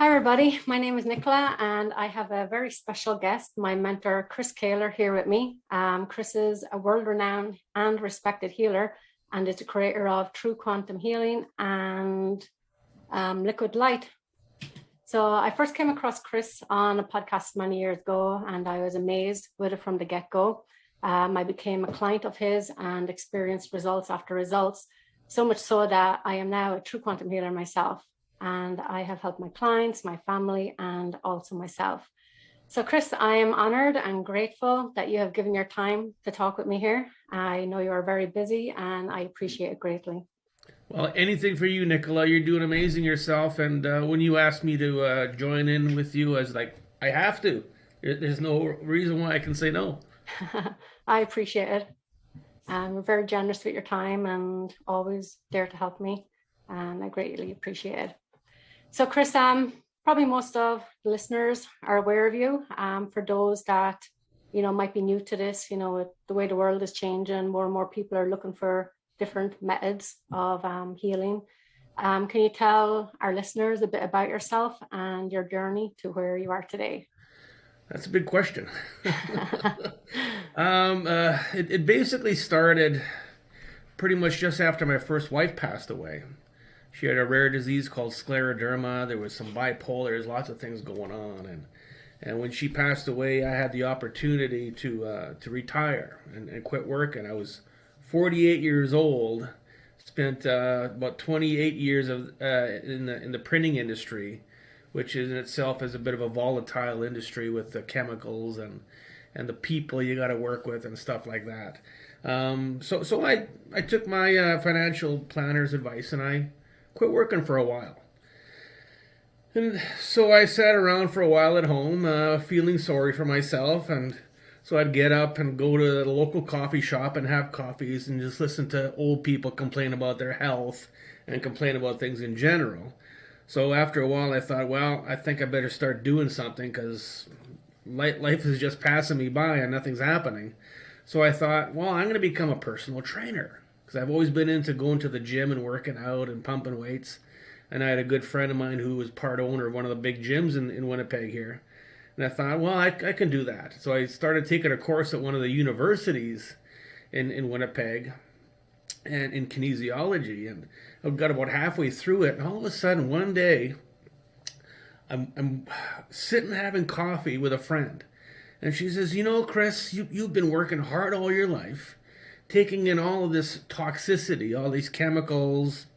Hi, everybody. My name is Nicola, and I have a very special guest, my mentor, Chris Kehler, here with me. Chris is a world renowned and respected healer and is the creator of True Quantum Healing and Liquid Light. So I first came across Chris on a podcast many years ago, and I was amazed with it from the get go. I became a client of his and experienced results after results, so much so that I am now a true quantum healer myself. And I have helped my clients, my family, and also myself. So, Chris, I am honored and grateful that you have given your time to talk with me here. I know you are very busy, and I appreciate it greatly. Well, anything for you, Nicola. You're doing amazing yourself. And when you asked me to join in with you, I was like, I have to. There's no reason why I can say no. I appreciate it. And we're very generous with your time and always there to help me. And I greatly appreciate it. So, Chris, probably most of the listeners are aware of you. For those that might be new to this, with the way the world is changing, more and more people are looking for different methods of healing. Can you tell our listeners a bit about yourself and your journey to where you are today? That's a big question. It basically started pretty much just after my first wife passed away. She had a rare disease called scleroderma. There was some bipolar. There's lots of things going on, and when she passed away, I had the opportunity to retire and quit working. I was 48 years old. Spent about 28 years in the printing industry, which in itself is a bit of a volatile industry with the chemicals and the people you got to work with and stuff like that. So I took my financial planner's advice and I quit working for a while. And so I sat around for a while at home, feeling sorry for myself. And so I'd get up and go to the local coffee shop and have coffees and just listen to old people complain about their health and complain about things in general. So after a while, I thought, well, I think I better start doing something because life is just passing me by and nothing's happening. So I thought, well, I'm going to become a personal trainer because I've always been into going to the gym and working out and pumping weights. And I had a good friend of mine who was part owner of one of the big gyms in Winnipeg here. And I thought, well, I can do that. So I started taking a course at one of the universities in Winnipeg and in kinesiology. And I got about halfway through it. And all of a sudden, one day, I'm sitting having coffee with a friend. And she says, Chris, you've been working hard all your life, taking in all of this toxicity, all these chemicals,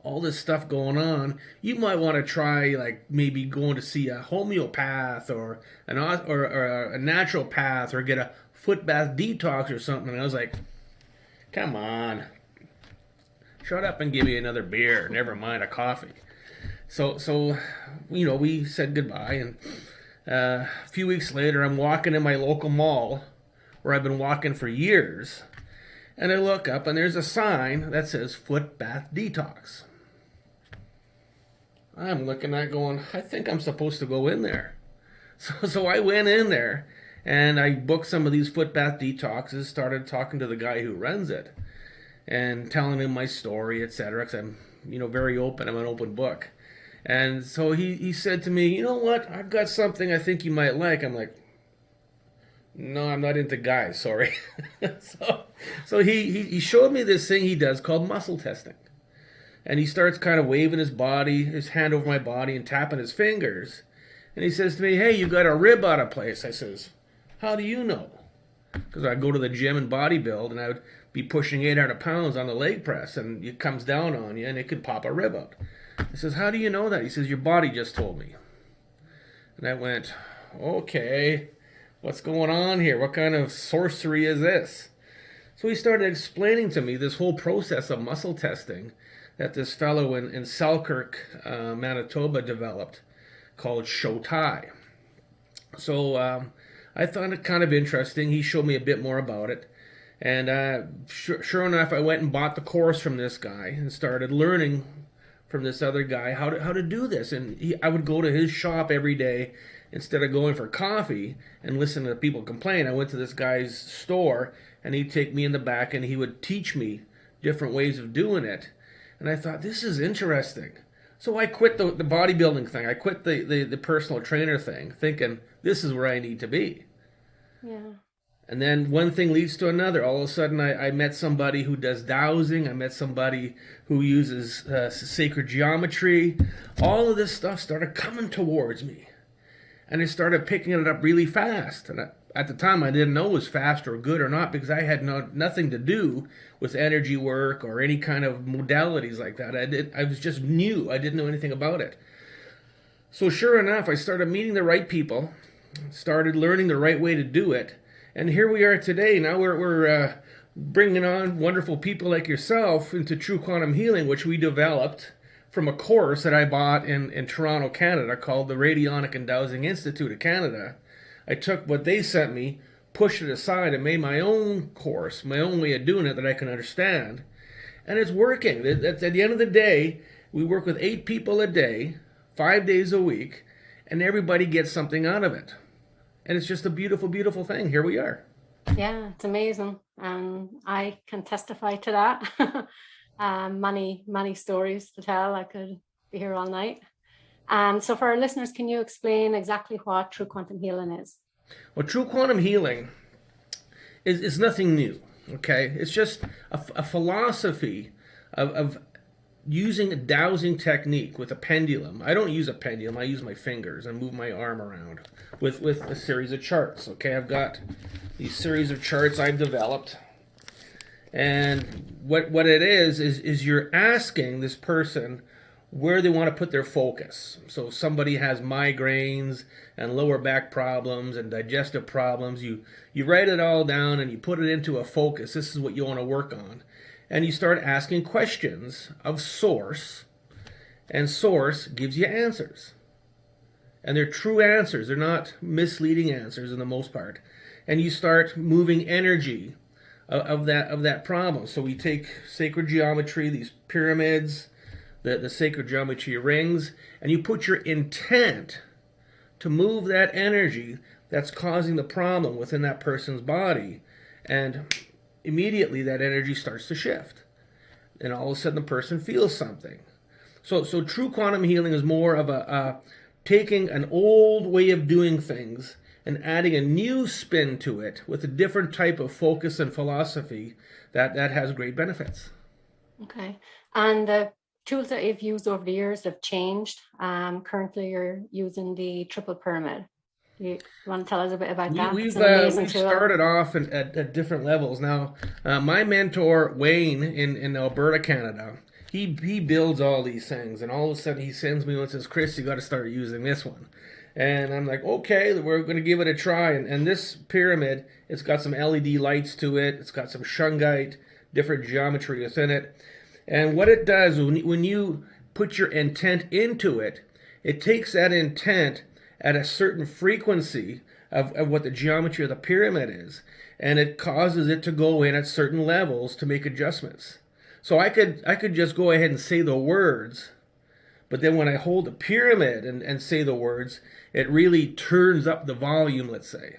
all this stuff going on. You might want to try, like, maybe going to see a homeopath or a naturopath or get a foot bath detox or something. And I was like, come on, shut up and give me another beer. Never mind a coffee. So we said goodbye, and a few weeks later, I'm walking in my local mall where I've been walking for years, and I look up and there's a sign that says foot bath detox. I'm looking at going, I think I'm supposed to go in there. So I went in there and I booked some of these foot bath detoxes, started talking to the guy who runs it and telling him my story, etc. Because I'm, very open. I'm an open book. And so he said to me, you know what? I've got something I think you might like. I'm like, no, I'm not into guys, sorry. so he showed me this thing he does called muscle testing. And he starts kind of waving his hand over my body and tapping his fingers. And he says to me, hey, you got a rib out of place. I says, how do you know? Because I go to the gym and bodybuild and I would be pushing 800 pounds on the leg press and it comes down on you and it could pop a rib out. He says, how do you know that? He says, your body just told me. And I went, okay, what's going on here? What kind of sorcery is this? So he started explaining to me this whole process of muscle testing that this fellow in Selkirk, Manitoba developed called Shotai. So I thought it kind of interesting. He showed me a bit more about it. And sure enough, I went and bought the course from this guy and started learning from this other guy how to do this. And I would go to his shop every day instead of going for coffee and listen to people complain. I went to this guy's store and he'd take me in the back and he would teach me different ways of doing it. And I thought, this is interesting. So I quit the bodybuilding thing. I quit the personal trainer thing, thinking this is where I need to be. Yeah. And then one thing leads to another. All of a sudden, I met somebody who does dowsing. I met somebody who uses sacred geometry. All of this stuff started coming towards me. And I started picking it up really fast. And at the time, I didn't know it was fast or good or not because I had nothing to do with energy work or any kind of modalities like that. I was just new. I didn't know anything about it. So sure enough, I started meeting the right people, started learning the right way to do it. And here we are today. Now we're bringing on wonderful people like yourself into True Quantum Healing, which we developed from a course that I bought in Toronto, Canada, called the Radionic and Dowsing Institute of Canada. I took what they sent me, pushed it aside, and made my own course, my own way of doing it that I can understand. And it's working. At the end of the day, we work with 8 people a day, 5 days a week, and everybody gets something out of it. And it's just a beautiful, beautiful thing. Here we are. Yeah, it's amazing. I can testify to that. Many stories to tell. I could be here all night. So for our listeners, can you explain exactly what true quantum healing is? Well, true quantum healing is nothing new, okay? It's just a philosophy of using a dowsing technique with a pendulum. I don't use a pendulum. I use my fingers and move my arm around with a series of charts. Okay, I've got these series of charts I've developed. And what it is you're asking this person where they want to put their focus. So if somebody has migraines and lower back problems and digestive problems, you write it all down and you put it into a focus. This is what you want to work on. And you start asking questions of source, and source gives you answers. And they're true answers. They're not misleading answers in the most part. And you start moving energy of that problem. So we take sacred geometry, these pyramids, the sacred geometry rings, and you put your intent to move that energy that's causing the problem within that person's body. And immediately that energy starts to shift. And all of a sudden the person feels something. So true quantum healing is more of a taking an old way of doing things and adding a new spin to it with a different type of focus and philosophy that has great benefits. Okay. And the tools that you've used over the years have changed. Currently you're using the triple pyramid. You want to tell us a bit about that? We've started off at different levels. Now, my mentor, Wayne, in Alberta, Canada, he builds all these things. And all of a sudden he sends me one and says, Chris, you got to start using this one. And I'm like, okay, we're going to give it a try. And this pyramid, it's got some LED lights to it. It's got some shungite, different geometry within it. And what it does, when you put your intent into it, it takes that intent at a certain frequency of what the geometry of the pyramid is, and it causes it to go in at certain levels to make adjustments. So I could just go ahead and say the words, but then when I hold the pyramid and say the words, it really turns up the volume, let's say.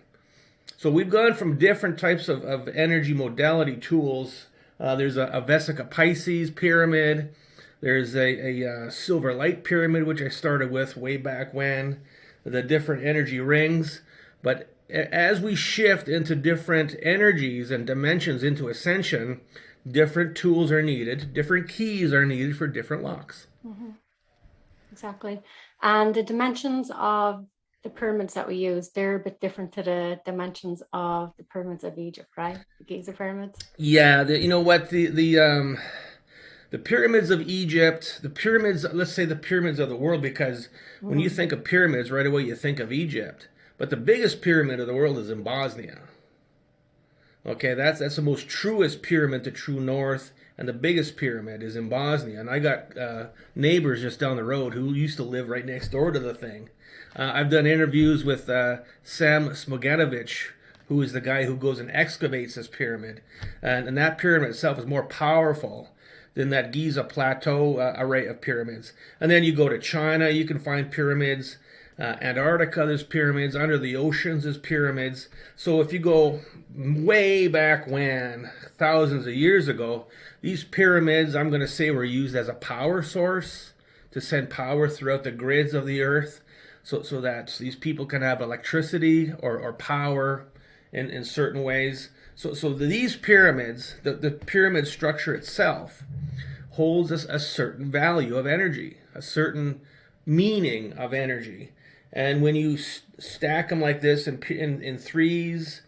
So we've gone from different types of energy modality tools. There's a Vesica Pisces pyramid. There's a silver light pyramid, which I started with way back when. The different energy rings. But as we shift into different energies and dimensions into Ascension, different tools are needed, different keys are needed for different locks. Mm-hmm. Exactly. And the dimensions of the pyramids that we use, they're a bit different to the dimensions of the pyramids of Egypt, right? The Giza pyramids. Yeah, you know what, the pyramids of Egypt, the pyramids, let's say the pyramids of the world, because when you think of pyramids, right away you think of Egypt. But the biggest pyramid of the world is in Bosnia. Okay, that's the most truest pyramid to true north, and the biggest pyramid is in Bosnia. And I got neighbors just down the road who used to live right next door to the thing. I've done interviews with Sam Smoganovic, who is the guy who goes and excavates this pyramid. And that pyramid itself is more powerful than that Giza Plateau array of pyramids. And then you go to China, you can find pyramids. Antarctica, there's pyramids. Under the oceans, there's pyramids. So if you go way back when, thousands of years ago, these pyramids, I'm going to say, were used as a power source to send power throughout the grids of the earth, so that these people can have electricity or power in certain ways. So these pyramids, the pyramid structure itself, holds us a certain value of energy, a certain meaning of energy. And when you stack them like this in threes,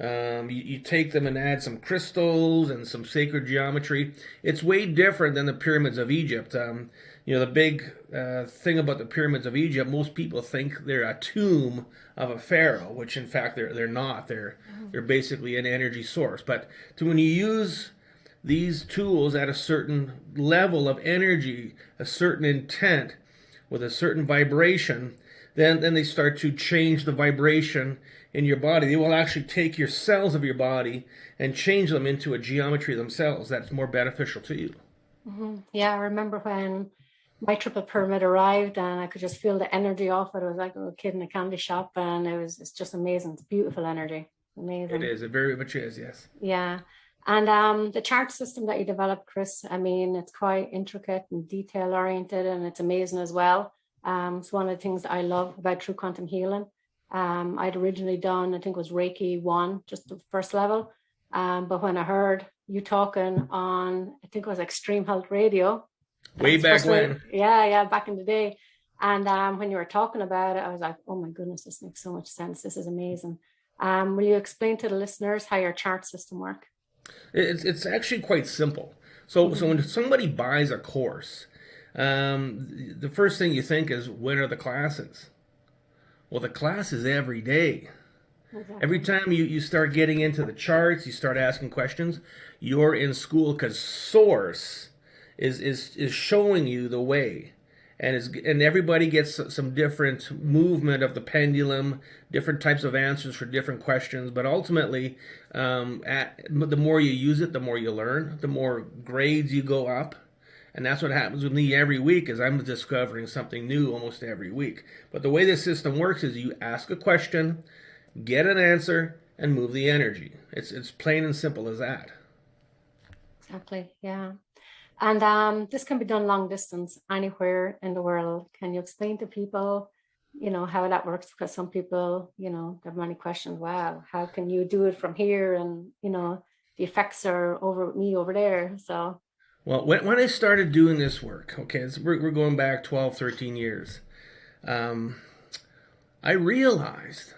you take them and add some crystals and some sacred geometry. It's way different than the pyramids of Egypt. The big thing about the pyramids of Egypt, most people think they're a tomb of a pharaoh, which in fact they're not. They're basically an energy source. But when you use these tools at a certain level of energy, a certain intent, with a certain vibration, then they start to change the vibration in your body. They will actually take your cells of your body and change them into a geometry themselves that's more beneficial to you. Yeah, I remember when my triple pyramid arrived and I could just feel the energy off it. It was like a little kid in a candy shop, and it's just amazing. It's beautiful energy. Amazing. It is. It very much is, yes. Yeah. And the chart system that you developed, Chris, I mean, it's quite intricate and detail oriented, and it's amazing as well. It's one of the things that I love about true quantum healing. I'd originally done, I think it was Reiki 1, just the first level. But when I heard you talking on, I think it was Extreme Health Radio. Way back when. Yeah, back in the day. And when you were talking about it, I was like, oh my goodness, this makes so much sense. This is amazing. Will you explain to the listeners how your chart system works? It's actually quite simple. So when somebody buys a course, the first thing you think is, when are the classes? Well, the class is every day. Exactly. Every time you start getting into the charts, you start asking questions, you're in school, because Source is showing you the way. And everybody gets some different movement of the pendulum, different types of answers for different questions. But ultimately, the more you use it, the more you learn, the more grades you go up. And that's what happens with me every week, is I'm discovering something new almost every week. But the way this system works is you ask a question, get an answer, and move the energy. It's plain and simple as that. Exactly, yeah. And this can be done long distance anywhere in the world. Can you explain to people, how that works? Because some people, they have many questions. Wow, how can you do it from here? And, the effects are over me over there. So. Well, when I started doing this work, okay, we're going back 12, 13 years, I realized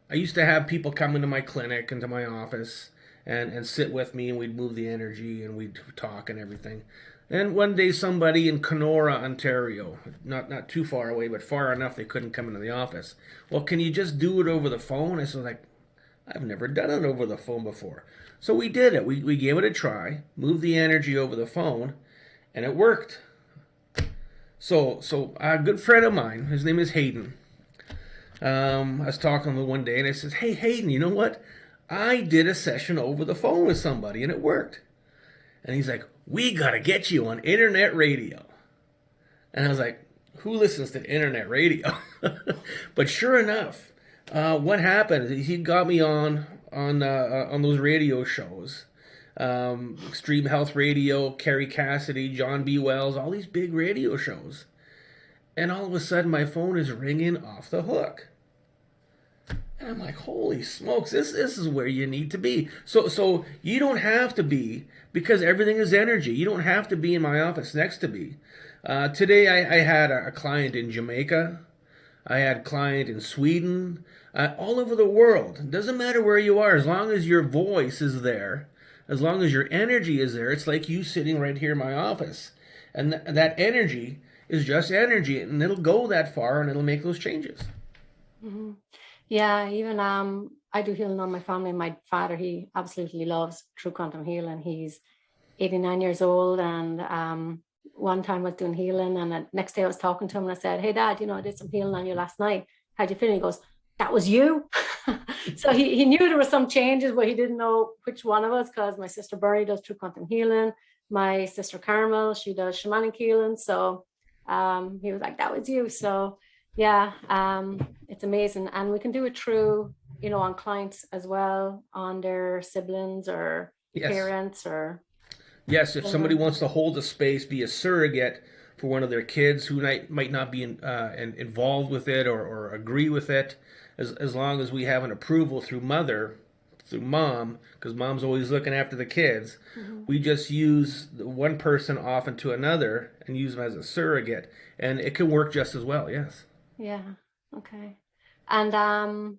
I used to have people come into my clinic, into my office, and sit with me, and we'd move the energy, and we'd talk and everything. And one day somebody in Kenora, Ontario, not too far away, but far enough they couldn't come into the office. Well, can you just do it over the phone? I said, I've never done it over the phone before. So we did it. We gave it a try, moved the energy over the phone, and it worked. So a good friend of mine, his name is Hayden, I was talking to him one day, and I said, hey, Hayden, you know what? I did a session over the phone with somebody, and it worked. And he's like, we got to get you on internet radio. And I was like, who listens to internet radio? But sure enough, what happened is he got me on those radio shows. Extreme Health Radio, Carrie Cassidy, John B. Wells, all these big radio shows. And all of a sudden, my phone is ringing off the hook. And I'm like, holy smokes, this is where you need to be. So you don't have to be, because everything is energy. You don't have to be in my office next to me. Today I had a client in Jamaica. I had a client in Sweden. All over the world. It doesn't matter where you are, as long as your voice is there, as long as your energy is there. It's like you sitting right here in my office. And that energy is just energy, and it'll go that far, and it'll make those changes. Mm-hmm. Yeah, even I do healing on my family. My father, he absolutely loves true quantum healing. He's 89 years old, and one time I was doing healing, and the next day I was talking to him, and I said, hey Dad, I did some healing on you last night. How'd you feel? And he goes, that was you. So he knew there were some changes, but he didn't know which one of us, because my sister Bernie does true quantum healing. My sister Carmel, she does shamanic healing. So he was like, that was you. So yeah, it's amazing. And we can do it through, on clients as well, on their siblings or parents or. Yes, if somebody wants to hold a space, be a surrogate for one of their kids who might not be involved with it or agree with it, as long as we have an approval through mom, because mom's always looking after the kids. Hmm. We just use one person off into another and use them as a surrogate, and it can work just as well. Yes. Yeah. Okay. And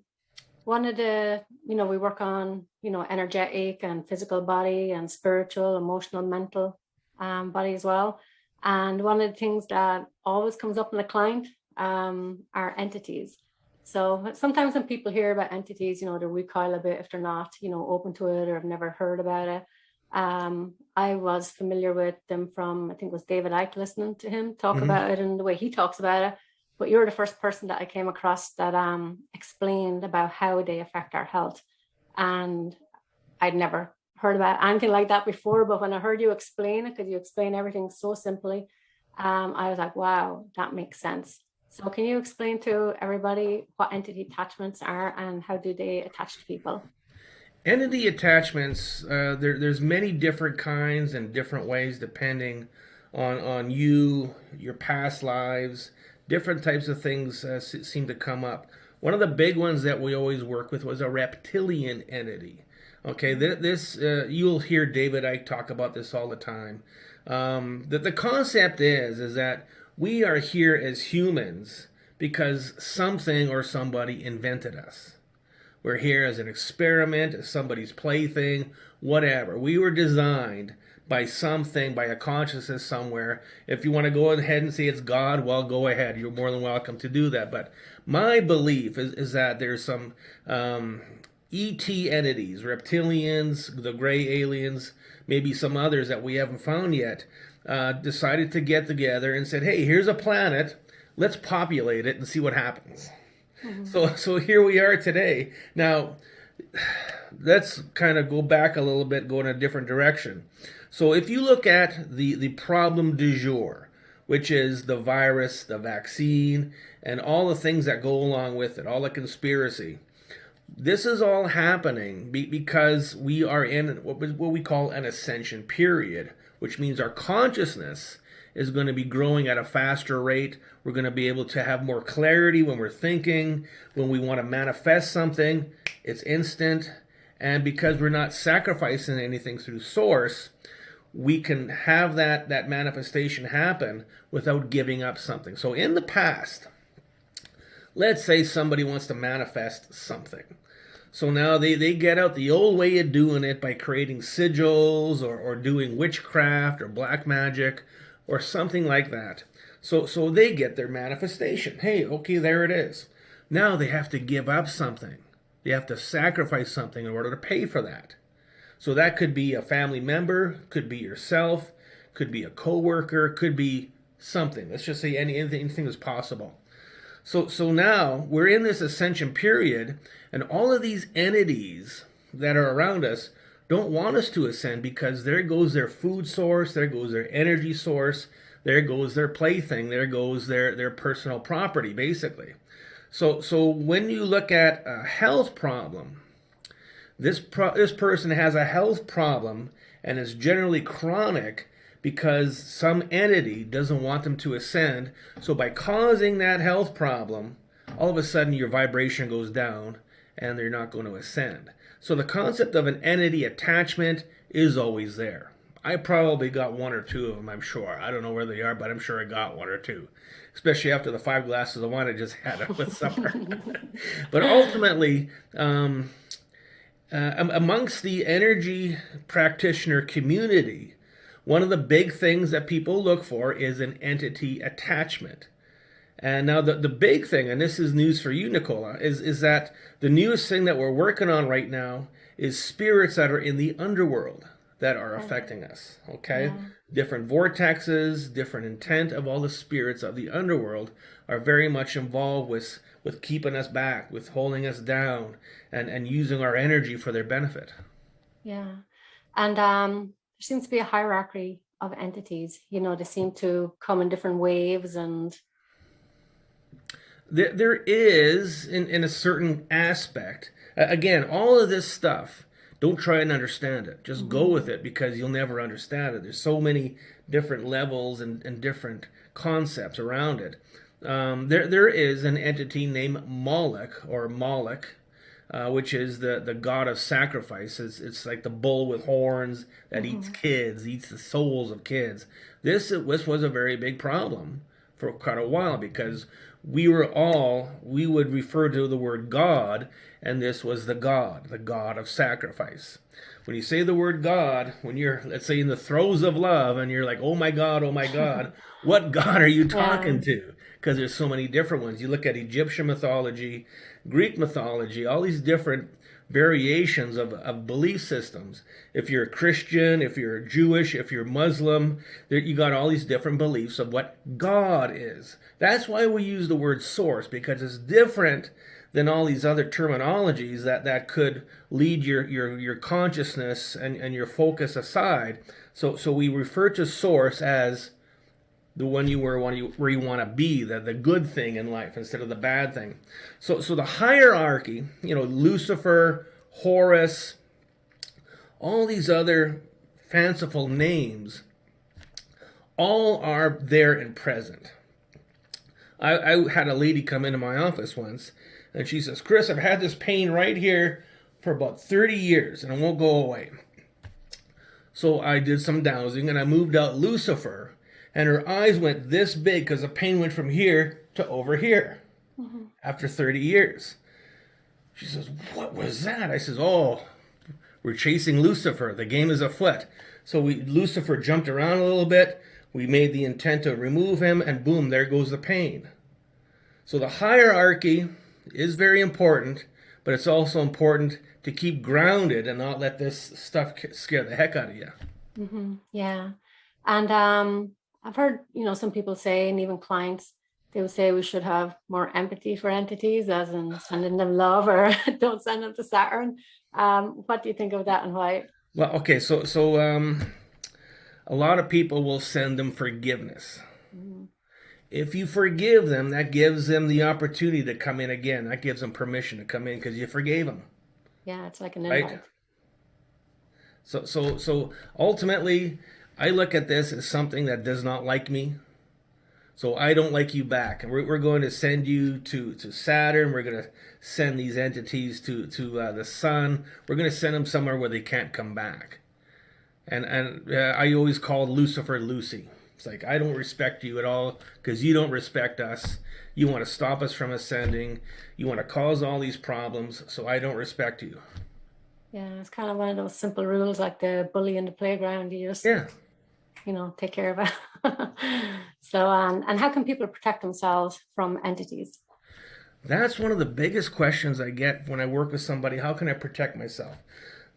one of the, we work on, energetic and physical body and spiritual, emotional, mental body as well. And one of the things that always comes up in the client are entities. So sometimes when people hear about entities, they recoil a bit if they're not, open to it or have never heard about it. I was familiar with them from, I think it was David Icke, listening to him talk Hmm. about it and the way he talks about it. But you're the first person that I came across that explained about how they affect our health. And I'd never heard about anything like that before. But when I heard you explain it, because you explain everything so simply, I was like, wow, that makes sense. So can you explain to everybody what entity attachments are and how do they attach to people? Entity attachments, there's many different kinds and different ways depending on you, your past lives, different types of things seem to come up. One of the big ones that we always work with was a reptilian entity. Okay, this you'll hear David Icke talk about this all the time. The concept is that we are here as humans because something or somebody invented us. We're here as an experiment, as somebody's plaything, whatever. We were designed by something, by a consciousness somewhere. If you want to go ahead and say it's God, well, go ahead. You're more than welcome to do that. But my belief is that there's some ET entities, reptilians, the gray aliens, maybe some others that we haven't found yet, decided to get together and said, hey, here's a planet. Let's populate it and see what happens. Mhm. So here we are today. Now, let's kind of go back a little bit, go in a different direction. So if you look at the problem du jour, which is the virus, the vaccine, and all the things that go along with it, all the conspiracy, this is all happening because we are in what we call an ascension period, which means our consciousness is going to be growing at a faster rate. We're going to be able to have more clarity when we're thinking, when we want to manifest something, it's instant. And because we're not sacrificing anything through source, we can have that manifestation happen without giving up something. So in the past, let's say somebody wants to manifest something. So now they get out the old way of doing it by creating sigils or doing witchcraft or black magic or something like that. So they get their manifestation. Hey, okay, there it is. Now they have to give up something. They have to sacrifice something in order to pay for that. So that could be a family member, could be yourself, could be a coworker, could be something. Let's just say anything is possible. So now we're in this ascension period, and all of these entities that are around us don't want us to ascend because there goes their food source, there goes their energy source, there goes their plaything, there goes their personal property, basically. So when you look at a health problem, this person has a health problem and is generally chronic because some entity doesn't want them to ascend. So by causing that health problem, all of a sudden your vibration goes down and they're not going to ascend. So the concept of an entity attachment is always there. I probably got one or two of them, I'm sure. I don't know where they are, but I'm sure I got one or two. Especially after the 5 glasses of wine I just had with supper. But ultimately, amongst the energy practitioner community, one of the big things that people look for is an entity attachment. And now the big thing, and this is news for you, Nicola, is that the newest thing that we're working on right now is spirits that are in the underworld that are affecting us. Okay? Yeah. Different vortexes, different intent of all the spirits of the underworld are very much involved with keeping us back, with holding us down, and using our energy for their benefit. Yeah. And there seems to be a hierarchy of entities. They seem to come in different waves and There is, in a certain aspect, again, all of this stuff, don't try and understand it. Just go mhm, with it because you'll never understand it. There's so many different levels and different concepts around it. There is an entity named Moloch, or Moloch, which is the god of sacrifice. It's like the bull with horns that eats kids, eats the souls of kids. This was a very big problem for quite a while, because we would refer to the word God, and this was the god of sacrifice. When you say the word God, when you're, let's say, in the throes of love, and you're like, oh my God, what God are you talking to? Because there's so many different ones. You look at Egyptian mythology, Greek mythology, all these different variations of belief systems. If you're a Christian, if you're Jewish, if you're Muslim, you got all these different beliefs of what God is. That's why we use the word source, because it's different than all these other terminologies that could lead your consciousness and your focus aside. So we refer to source as the one where you want to be, the good thing in life instead of the bad thing. So the hierarchy, Lucifer, Horus, all these other fanciful names, all are there and present. I had a lady come into my office once, and she says, Chris, I've had this pain right here for about 30 years, and it won't go away. So I did some dowsing, and I moved out Lucifer, and her eyes went this big because the pain went from here to over here after 30 years. She says, what was that? I says, oh, we're chasing Lucifer. The game is afoot. So Lucifer jumped around a little bit. We made the intent to remove him, and boom, there goes the pain. So the hierarchy is very important, but it's also important to keep grounded and not let this stuff scare the heck out of you. Yeah. And I've heard, some people say, and even clients, they would say we should have more empathy for entities, as in sending them love, or don't send them to Saturn. What do you think of that, and why? Well, okay, so a lot of people will send them forgiveness. If you forgive them, that gives them the opportunity to come in again. That gives them permission to come in because you forgave them. Yeah, it's like an invite. Right? So ultimately, I look at this as something that does not like me. So I don't like you back. And we're going to send you to Saturn. We're going to send these entities to the sun. We're going to send them somewhere where they can't come back. And I always called Lucifer Lucy. It's like, I don't respect you at all because you don't respect us. You want to stop us from ascending. You want to cause all these problems, so I don't respect you. Yeah, it's kind of one of those simple rules, like the bully in the playground. You just, take care of it. So, and how can people protect themselves from entities? That's one of the biggest questions I get when I work with somebody. How can I protect myself?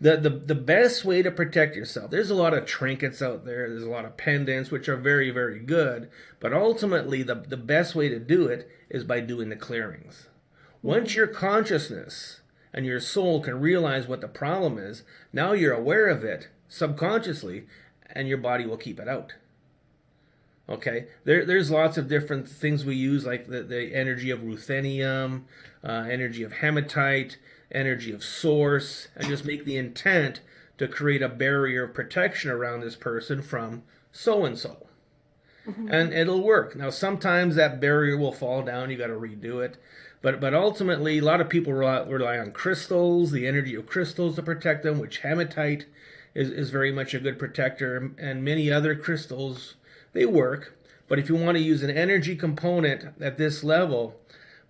The best way to protect yourself, there's a lot of trinkets out there, there's a lot of pendants, which are very, very good, but ultimately the best way to do it is by doing the clearings. Once your consciousness and your soul can realize what the problem is, now you're aware of it subconsciously, and your body will keep it out. Okay, there's lots of different things we use, like the energy of ruthenium, energy of hematite, energy of source, and just make the intent to create a barrier of protection around this person from so-and-so. And it'll work. Now, sometimes that barrier will fall down. You got to redo it. But ultimately, a lot of people rely on crystals, the energy of crystals to protect them, which hematite is very much a good protector, and many other crystals, they work. But if you want to use an energy component at this level,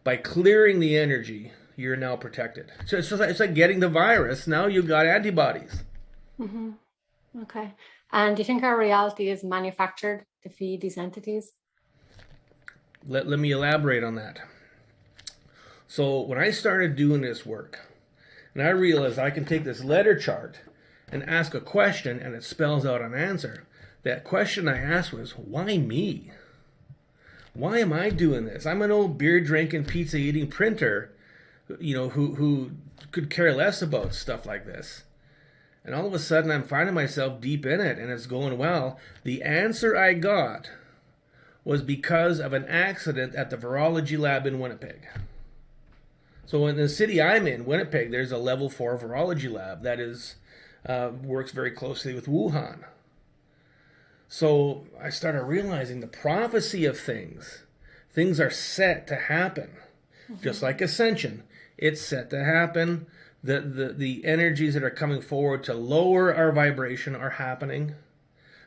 by clearing the energy, you're now protected. So it's like getting the virus. Now you've got antibodies. Okay. And do you think our reality is manufactured to feed these entities? Let me elaborate on that. So when I started doing this work, and I realized I can take this letter chart and ask a question, and it spells out an answer. That question I asked was, why me? Why am I doing this? I'm an old beer drinking, pizza eating printer, who could care less about stuff like this. And all of a sudden I'm finding myself deep in it, and it's going well. The answer I got was because of an accident at the virology lab in Winnipeg. So in the city I'm in, Winnipeg, there's a level 4 virology lab that is works very closely with Wuhan. So I started realizing the prophecy of things. Things are set to happen, just Hmm. like Ascension. It's set to happen. The energies that are coming forward to lower our vibration are happening.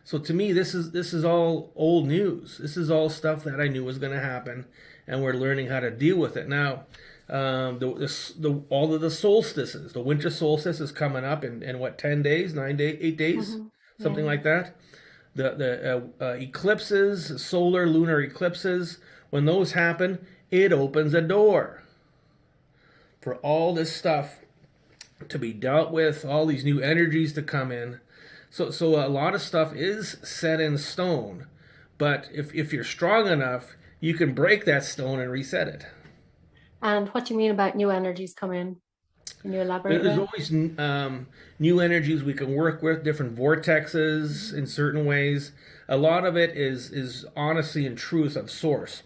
So to me, this is all old news. This is all stuff that I knew was going to happen, and we're learning how to deal with it now. All of the solstices, the winter solstice is coming up in what 10 days, 9 days, 8 days, Hmm. something Yeah. like that. The eclipses, solar lunar eclipses, when those happen, it opens a door for all this stuff to be dealt with, all these new energies to come in. So a lot of stuff is set in stone, but if you're strong enough, you can break that stone and reset it. And what do you mean about new energies come in? Can you elaborate a There's bit? always new energies we can work with, different vortexes in Hmm. certain ways. A lot of it is honesty and truth of source.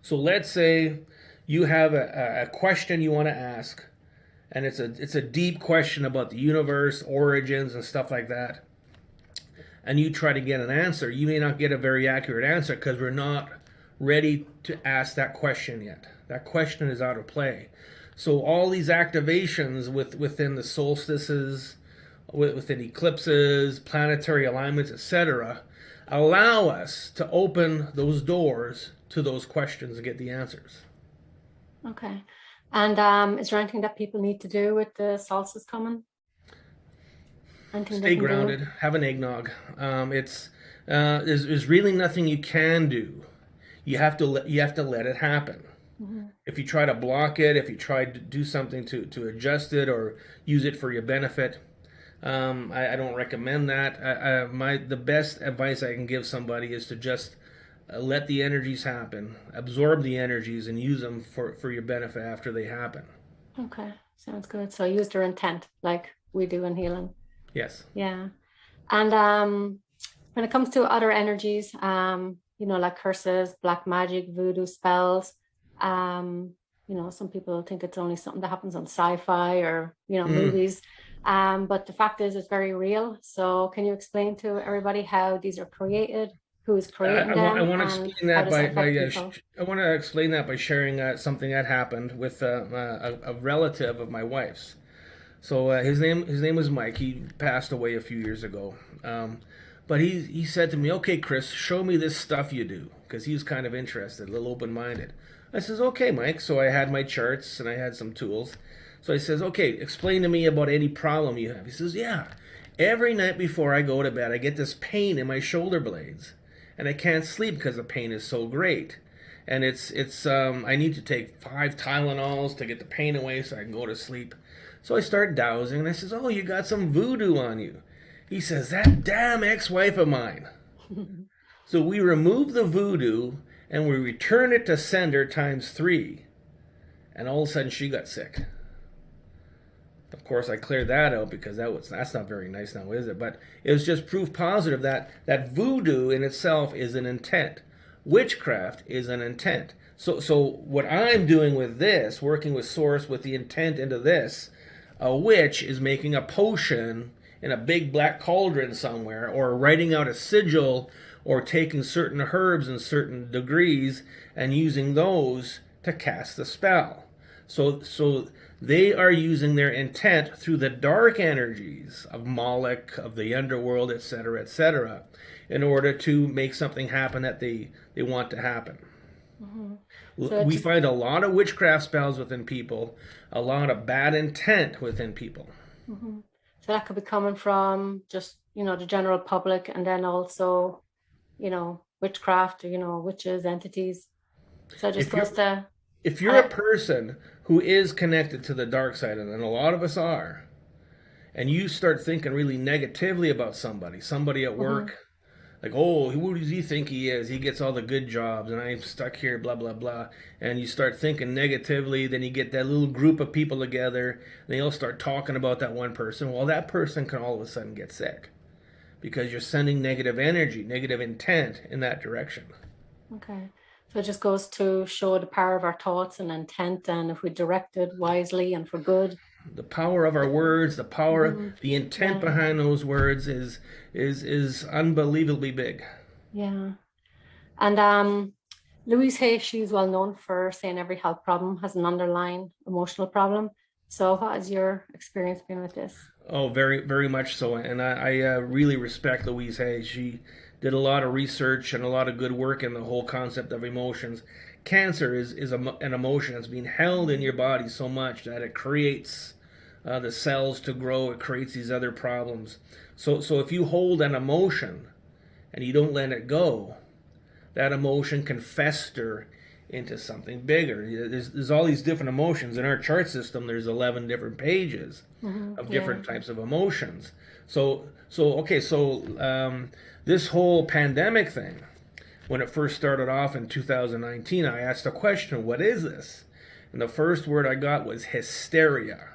So let's say you have a question you want to ask, and it's a deep question about the universe, origins, and stuff like that. And you try to get an answer, you may not get a very accurate answer because we're not ready to ask that question yet. That question is out of play. So all these activations within the solstices, within eclipses, planetary alignments, etc., allow us to open those doors to those questions and get the answers. Okay. And is there anything that people need to do with the solstice coming? Anything they Stay can do? grounded. Have an eggnog. It's there's really nothing you can do. You have to let it happen. Hmm. If you try to block it, if you try to do something to adjust it or use it for your benefit, I don't recommend that. The best advice I can give somebody is to just let the energies happen, absorb the energies, and use them for your benefit after they happen. Okay. Sounds good. So use their intent like we do in healing. Yes. Yeah. And when it comes to other energies, like curses, black magic, voodoo spells, um, some people think it's only something that happens on sci-fi or, Mm. movies. But the fact is it's very real. So can you explain to everybody how these are created, who is I, creating I want I them, want to and explain how that does it by affect people? I want to explain that by sharing something that happened with a relative of my wife's. So his name was Mike. He passed away a few years ago. But he said to me, "Okay, Chris, show me this stuff you do," because he was kind of interested, a little open minded. I says, "Okay, Mike." So I had my charts and I had some tools. So he says, "Okay, explain to me about any problem you have." He says, "Yeah, every night before I go to bed, I get this pain in my shoulder blades, and I can't sleep because the pain is so great." And I need to take 5 Tylenols to get the pain away so I can go to sleep. So I start dowsing, and I says, "Oh, you got some voodoo on you." He says, "That damn ex-wife of mine." So we remove the voodoo and we return it to sender times three, and all of a sudden she got sick. Of course, I cleared that out because that's not very nice now, is it? But it was just proof positive that voodoo in itself is an intent. Witchcraft is an intent. So what I'm doing with this, working with source with the intent into this, a witch is making a potion in a big black cauldron somewhere, or writing out a sigil, or taking certain herbs in certain degrees and using those to cast the spell. So they are using their intent through the dark energies of Moloch, of the underworld, etc., in order to make something happen that they want to happen. Mhm. So it We just find a lot of witchcraft spells within people, a lot of bad intent within people. mhm. So that could be coming from just, the general public, and then also, witchcraft, or, witches, entities. So it just If you're goes to, if you're a I, person who is connected to the dark side, and a lot of us are, and you start thinking really negatively about somebody at mhm. work, like, oh, who does he think he is? He gets all the good jobs, and I'm stuck here, blah blah blah. And you start thinking negatively, then you get that little group of people together, and they all start talking about that one person. Well, that person can all of a sudden get sick because you're sending negative energy, negative intent in that direction. Okay. So it just goes to show the power of our thoughts and intent, and if we direct it wisely and for good. The power of our words, the power, the intent Yeah. behind those words is unbelievably big. Yeah. And Louise Hay, she's well known for saying every health problem has an underlying emotional problem. So what has your experience been with this? Oh, very, very much so. And I really respect Louise Hay. She did a lot of research and a lot of good work in the whole concept of emotions. Cancer is an emotion that's being held in your body so much that it creates the cells to grow. It creates these other problems. So if you hold an emotion and you don't let it go, that emotion can fester into something bigger. There's all these different emotions in our chart system. There's 11 different pages of Yeah. different types of emotions. So this whole pandemic thing, when it first started off in 2019, I asked a question: what is this? And the first word I got was hysteria.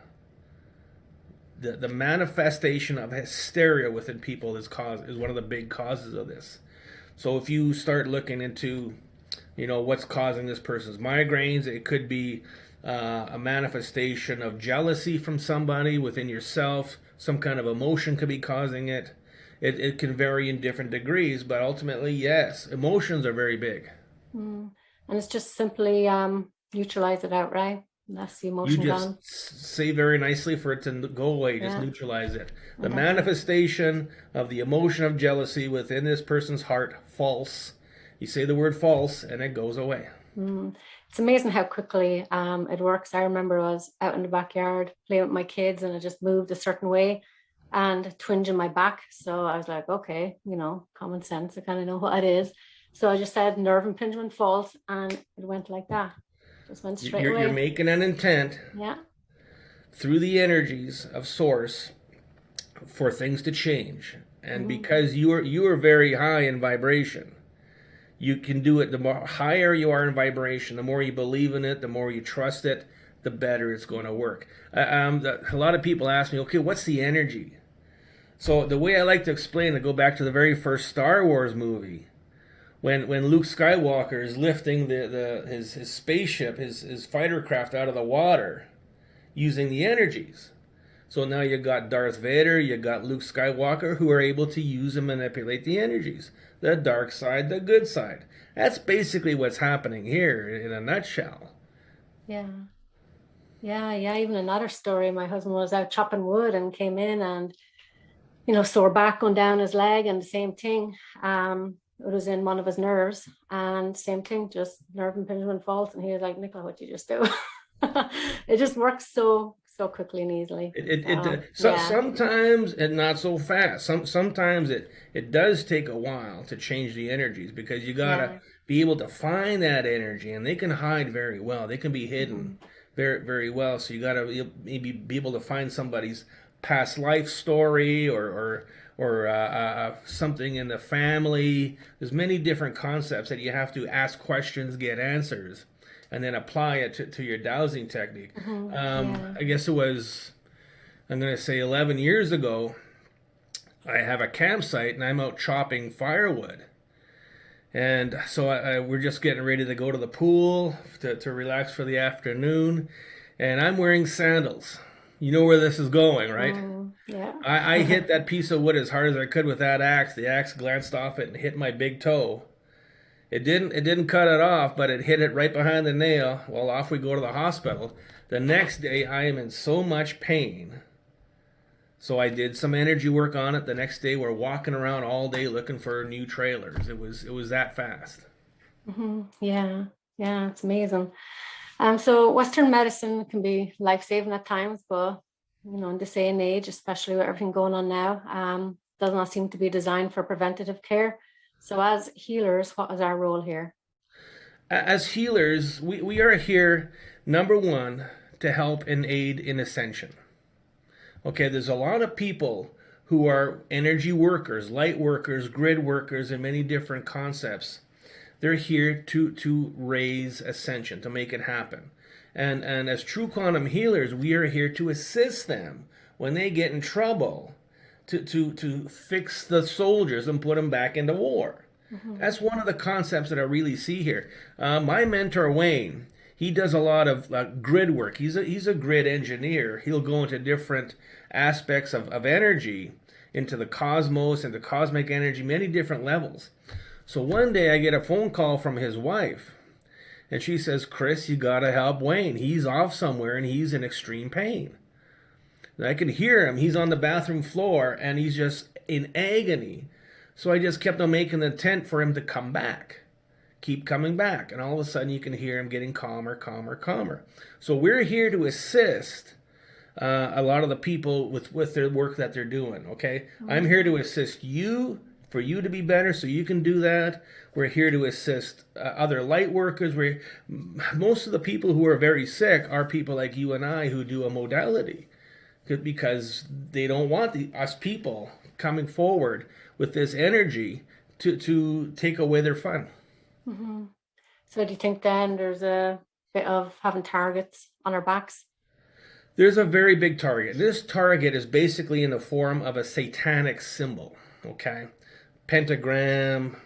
The manifestation of hysteria within people is one of the big causes of this. So if you start looking into, what's causing this person's migraines, it could be a manifestation of jealousy from somebody within yourself. Some kind of emotion could be causing it. It can vary in different degrees, but ultimately, yes, emotions are very big. Mm. And it's just simply neutralize it outright. That's the You emotion just gone. say very nicely for it to go away, just Yeah. neutralize it. The And that's it. manifestation of the emotion of jealousy within this person's heart, false. You say the word false and it goes away. Mm. It's amazing how quickly it works. I remember I was out in the backyard playing with my kids and I just moved a certain way and a twinge in my back. So I was like, okay, common sense. I kind of know what it is. So I just said nerve impingement falls and it went like that. Just went straight You're away. making an intent Yeah. through the energies of source for things to change. And Hmm. because you are very high in vibration, you can do it. The more higher you are in vibration, the more you believe in it, the more you trust it, the better it's going to work. A lot of people ask me, okay, what's the energy? So the way I like to explain it, go back to the very first Star Wars movie, when Luke Skywalker is lifting his spaceship, his fighter craft out of the water using the energies. So now you got Darth Vader, you got Luke Skywalker, who are able to use and manipulate the energies. The dark side, the good side. That's basically what's happening here in a nutshell. Yeah. Yeah. Yeah. Even another story. My husband was out chopping wood and came in and sore back going down his leg and the same thing. It was in one of his nerves and same thing, just nerve impingement fault. And he was like, Nicola, what did you just do? It just works so quickly and easily. So yeah, Sometimes and not so fast. Sometimes it does take a while to change the energies because you gotta yeah. be able to find that energy, and they can hide very well. They can be hidden Hmm. very very well. So you gotta maybe be able to find somebody's past life story or something in the family. There's many different concepts that you have to ask questions, get answers, and then apply it to your dowsing technique. Hmm. Yeah. I guess it was, I'm going to say 11 years ago, I have a campsite and I'm out chopping firewood. And so we're just getting ready to go to the pool to relax for the afternoon. And I'm wearing sandals. You know where this is going, right? Mm, yeah. I hit that piece of wood as hard as I could with that axe. The axe glanced off it and hit my big toe. It didn't cut it off, but it hit it right behind the nail. Well, off we go to the hospital. The next day I am in so much pain. So I did some energy work on it. The next day we're walking around all day looking for new trailers. It was that fast. Hmm. Yeah. Yeah. It's amazing. So Western medicine can be life-saving at times, but in this day and age, especially with everything going on now, does not seem to be designed for preventative care. So as healers, what is our role here? As healers, we are here, number one, to help and aid in ascension. Okay, there's a lot of people who are energy workers, light workers, grid workers, and many different concepts. They're here to raise ascension, to make it happen. And as true quantum healers, we are here to assist them when they get in trouble, to fix the soldiers and put them back into war. Hmm. That's one of the concepts that I really see here. My mentor Wayne, He does a lot of grid work. He's a grid engineer. He'll go into different aspects of energy, into the cosmos, into cosmic energy, many different levels. So one day I get a phone call from his wife, and she says, Chris, you got to help Wayne. He's off somewhere and he's in extreme pain. And I can hear him. He's on the bathroom floor and he's just in agony. So I just kept on making the attempt for him to come back. Keep coming back. And all of a sudden you can hear him getting calmer, calmer, calmer. So we're here to assist a lot of the people with their work that they're doing, okay? Mm-hmm. I'm here to assist you, for you to be better, so you can do that. We're here to assist other light workers. Most of the people who are very sick are people like you and I who do a modality, because they don't want us people coming forward with this energy to take away their fun. Mm-hmm. So do you think then there's a bit of having targets on our backs? There's a very big target. This target is basically in the form of a satanic symbol, okay? Pentagram,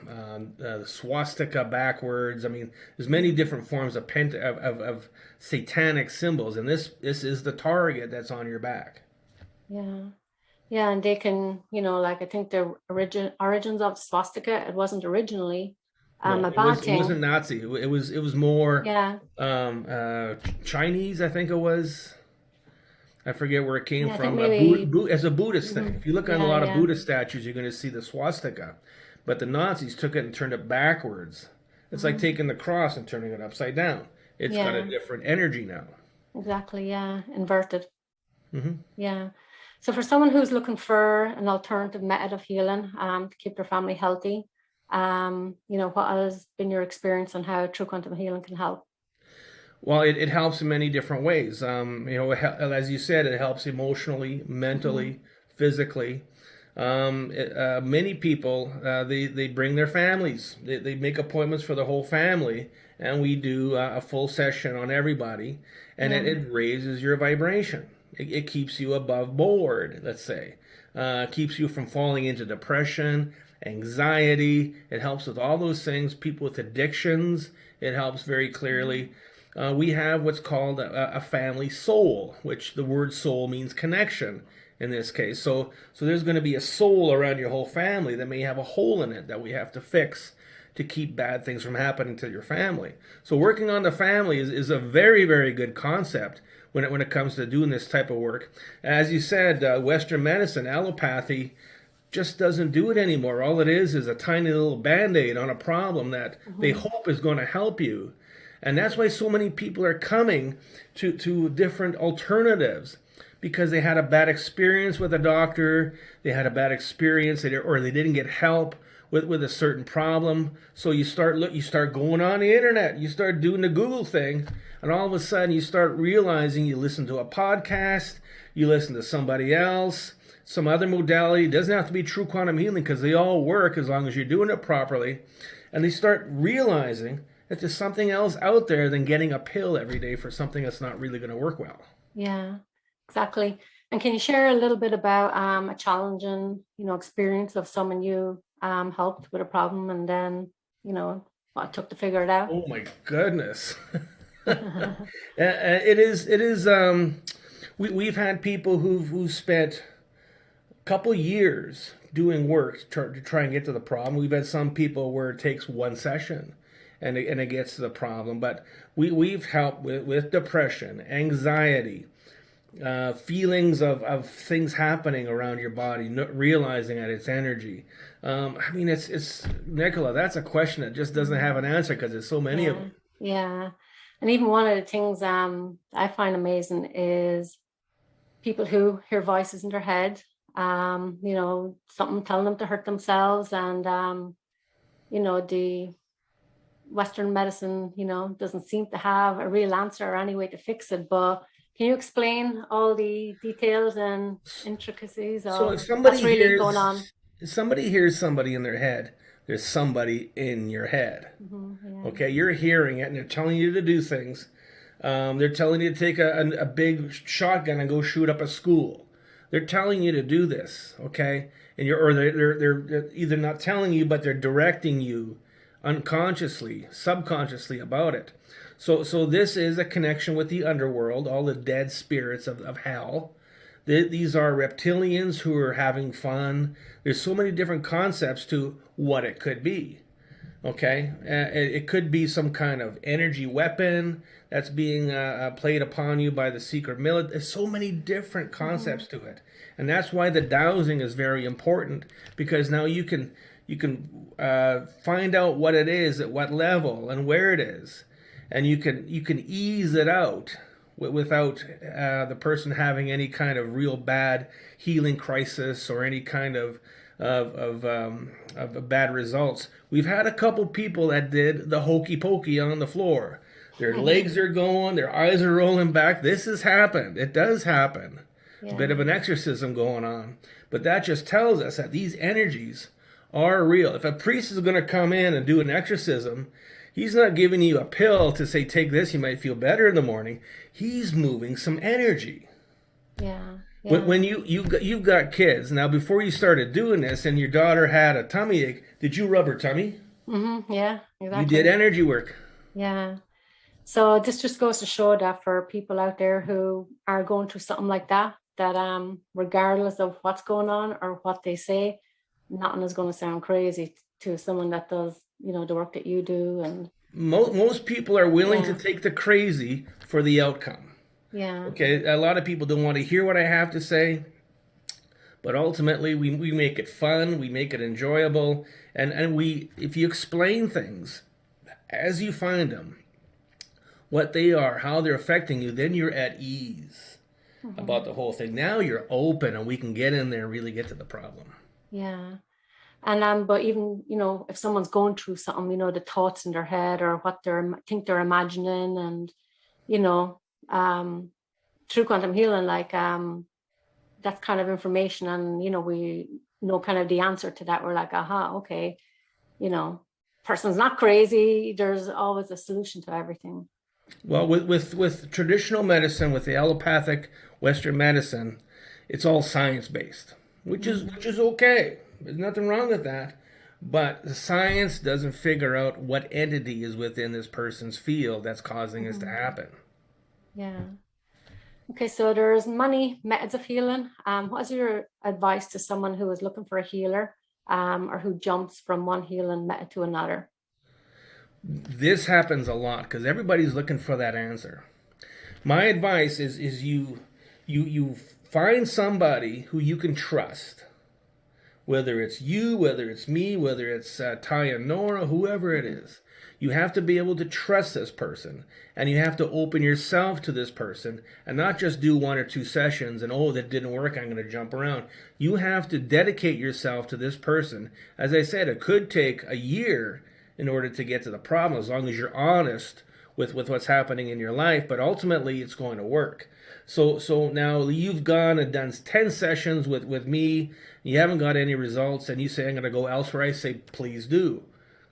swastika backwards. I mean, there's many different forms of satanic symbols, and this is the target that's on your back. Yeah, yeah, and they can, like I think the origins of the swastika, it wasn't originally No, a bad thing. It wasn't Nazi. It was more Yeah. Chinese, I think it was. I forget where it came from. Maybe... As a Buddhist thing. If you look on a lot of yeah. Buddhist statues, you're going to see the swastika. But the Nazis took it and turned it backwards. It's like taking the cross and turning it upside down. It's got a different energy now. Exactly, yeah. Inverted. Mm-hmm. Yeah. So for someone who's looking for an alternative method of healing to keep their family healthy, what has been your experience on how true quantum healing can help? Well, it helps in many different ways. As you said, it helps emotionally, mentally, physically. Many people, they bring their families. They make appointments for the whole family, and we do a full session on everybody, and it raises your vibration. It keeps you above board, let's say. Keeps you from falling into depression, anxiety. It helps with all those things. People with addictions, it helps very clearly. We have what's called a family soul, which the word soul means connection in this case. So there's going to be a soul around your whole family that may have a hole in it that we have to fix to keep bad things from happening to your family. So working on the family is a very, very good concept when it comes to doing this type of work. As you said, Western medicine, allopathy, just doesn't do it anymore. All it is a tiny little Band-Aid on a problem that they hope is going to help you. And that's why so many people are coming to different alternatives, because they had a bad experience with a doctor, they had a bad experience, or they didn't get help with a certain problem. So you start going on the internet, you start doing the Google thing, and all of a sudden you start realizing you listen to a podcast, you listen to somebody else, some other modality. It doesn't have to be true quantum healing, because they all work as long as you're doing it properly. And they start realizing that there's something else out there than getting a pill every day for something that's not really going to work well. Yeah, exactly. And can you share a little bit about a challenging, experience of someone you helped with a problem, and then, what it took to figure it out? Oh my goodness. It is. We've had people who've spent a couple years doing work to try and get to the problem. We've had some people where it takes one session and it gets to the problem. But we've helped with depression, anxiety, feelings of things happening around your body, realizing that it's energy. It's Nicola, that's a question that just doesn't have an answer, because there's so many of them. Yeah. And even one of the things I find amazing is people who hear voices in their head, something telling them to hurt themselves, and the Western medicine, doesn't seem to have a real answer or any way to fix it. But can you explain all the details and intricacies of what's really going on? If somebody hears somebody in their head, there's somebody in your head. Okay, you're hearing it, and they're telling you to do things. They're telling you to take a big shotgun and go shoot up a school. They're telling you to do this, okay? And they're either not telling you, but they're directing you unconsciously, subconsciously about it. So this is a connection with the underworld, all the dead spirits of hell. These are reptilians who are having fun. There's so many different concepts to what it could be. Okay, it could be some kind of energy weapon that's being played upon you by the secret military. There's so many different concepts to it, and that's why the dowsing is very important, because now you can find out what it is, at what level, and where it is, and you can ease it out without the person having any kind of real bad healing crisis or any kind of bad results. We've had a couple people that did the hokey pokey on the floor. Their legs are going, their eyes are rolling back. This has happened. It does happen. Yeah. A bit of an exorcism going on. But that just tells us that these energies are real. If a priest is going to come in and do an exorcism, he's not giving you a pill to say, take this, you might feel better in the morning. He's moving some energy. Yeah. Yeah. When you've got kids now, before you started doing this and your daughter had a tummy ache, did you rub her tummy? Yeah, exactly. You did energy work. Yeah. So this just goes to show that for people out there who are going through something like that regardless of what's going on or what they say, nothing is going to sound crazy to someone that does, the work that you do. And most people are willing to take the crazy for the outcome. Yeah. Okay, a lot of people don't want to hear what I have to say, but ultimately we make it fun, we make it enjoyable, and if you explain things as you find them, what they are, how they're affecting you, then you're at ease about the whole thing. Now you're open and we can get in there and really get to the problem. Yeah. And but even, if someone's going through something, the thoughts in their head or what think they're imagining, and through quantum healing, that's kind of information, and we know kind of the answer to that. We're like, aha, okay, person's not crazy. There's always a solution to everything. Well, with traditional medicine, with the allopathic Western medicine, it's all science based, which is okay. There's nothing wrong with that. But the science doesn't figure out what entity is within this person's field that's causing this to happen. Yeah. Okay, so there's many methods of healing. What is your advice to someone who is looking for a healer, or who jumps from one healing method to another? This happens a lot because everybody's looking for that answer. My advice is you find somebody who you can trust. Whether it's you, whether it's me, whether it's Ty and Nora, whoever it is. You have to be able to trust this person, and you have to open yourself to this person and not just do 1 or 2 sessions and, oh, that didn't work, I'm going to jump around. You have to dedicate yourself to this person. As I said, it could take a year in order to get to the problem, as long as you're honest with what's happening in your life, but ultimately it's going to work. So now you've gone and done 10 sessions with me, you haven't got any results, and you say, I'm going to go elsewhere. I say, please do.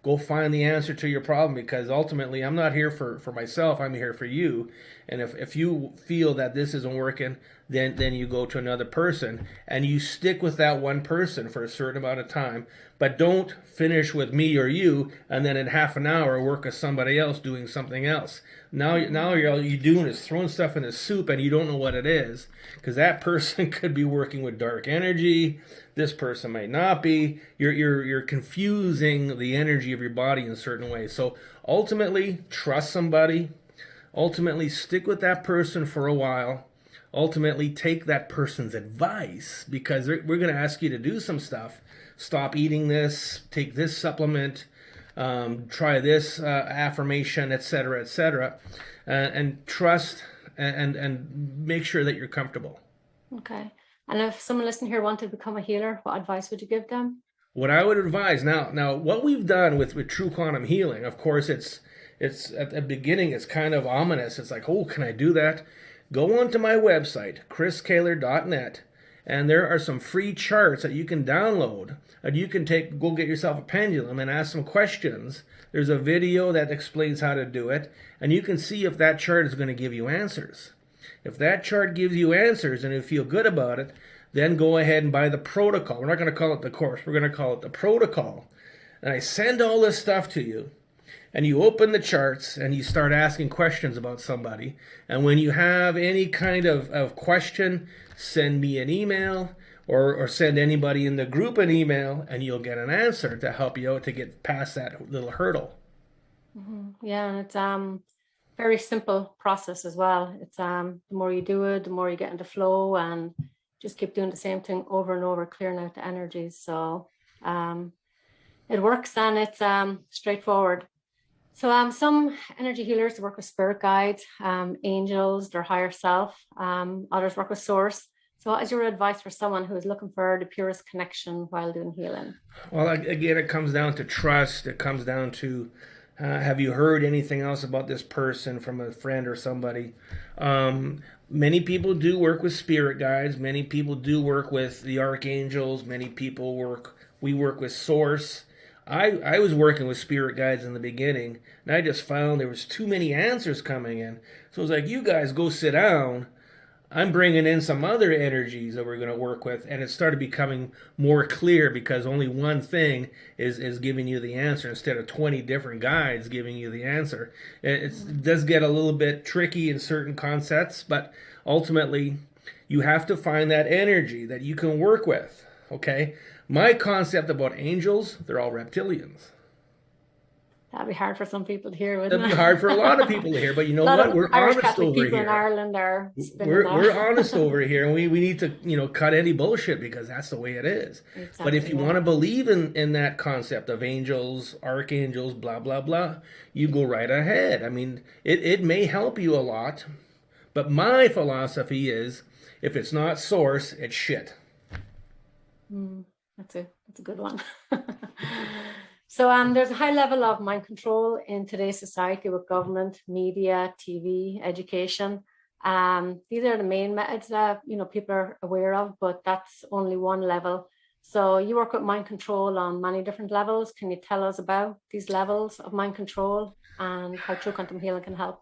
Go find the answer to your problem, because ultimately I'm not here for myself, I'm here for you. And if you feel that this isn't working, then you go to another person and you stick with that one person for a certain amount of time. But don't finish with me or you and then in half an hour work with somebody else doing something else. Now all you're doing is throwing stuff in the soup and you don't know what it is, because that person could be working with dark energy. This person might not be. You're confusing the energy of your body in certain ways. So ultimately, trust somebody. Ultimately, stick with that person for a while. Ultimately, take that person's advice, because we're going to ask you to do some stuff. Stop eating this, take this supplement, try this affirmation, etc., and trust and make sure that you're comfortable. Okay. And if someone listening here wanted to become a healer, what advice would you give them? What I would advise now what we've done with true quantum healing, of course, it's at the beginning, it's kind of ominous. It's like, oh, can I do that? Go onto my website, chriskehler.net, and there are some free charts that you can download, and you can go get yourself a pendulum and ask some questions. There's a video that explains how to do it, and you can see if that chart is going to give you answers. If that chart gives you answers and you feel good about it, then go ahead and buy the protocol. We're not going to call it the course. We're going to call it the protocol. and I send all this stuff to you, and you open the charts and you start asking questions about somebody. And when you have any kind of question, send me an email or send anybody in the group an email, and you'll get an answer to help you out to get past that little hurdle. Yeah, and it's very simple process as well. It's the more you do it, the more you get into flow, and just keep doing the same thing over and over, clearing out the energies. So it works, and it's straightforward. So some energy healers work with spirit guides, angels, their higher self. Others work with source. So what is your advice for someone who is looking for the purest connection while doing healing? Well, again, it comes down to trust. It comes down to have you heard anything else about this person from a friend or somebody? Many people do work with spirit guides. Many people do work with the archangels. We work with source. I was working with spirit guides in the beginning, and I just found there was too many answers coming in. So I was like, you guys go sit down. I'm bringing in some other energies that we're going to work with, and it started becoming more clear because only one thing is giving you the answer instead of 20 different guides giving you the answer. It does get a little bit tricky in certain concepts, but ultimately you have to find that energy that you can work with, okay? My concept about angels, they're all reptilians. That'd be hard for some people to hear, wouldn't That'd be it? hard for a lot of people to hear, but you know A lot what? of We're Irish honest Catholic over people in here. Ireland are spinning We're that. honest over here, and we need to cut any bullshit because that's the way it is. But if Exactly, you yeah. want to believe in that concept of angels, archangels, blah blah blah, you go right ahead. I mean, it may help you a lot, but my philosophy is if it's not source, it's shit. Mm, that's a good one. So there's a high level of mind control in today's society with government, media, TV, education. These are the main methods that people are aware of, but that's only one level. So you work with mind control on many different levels. Can you tell us about these levels of mind control and how true quantum healing can help?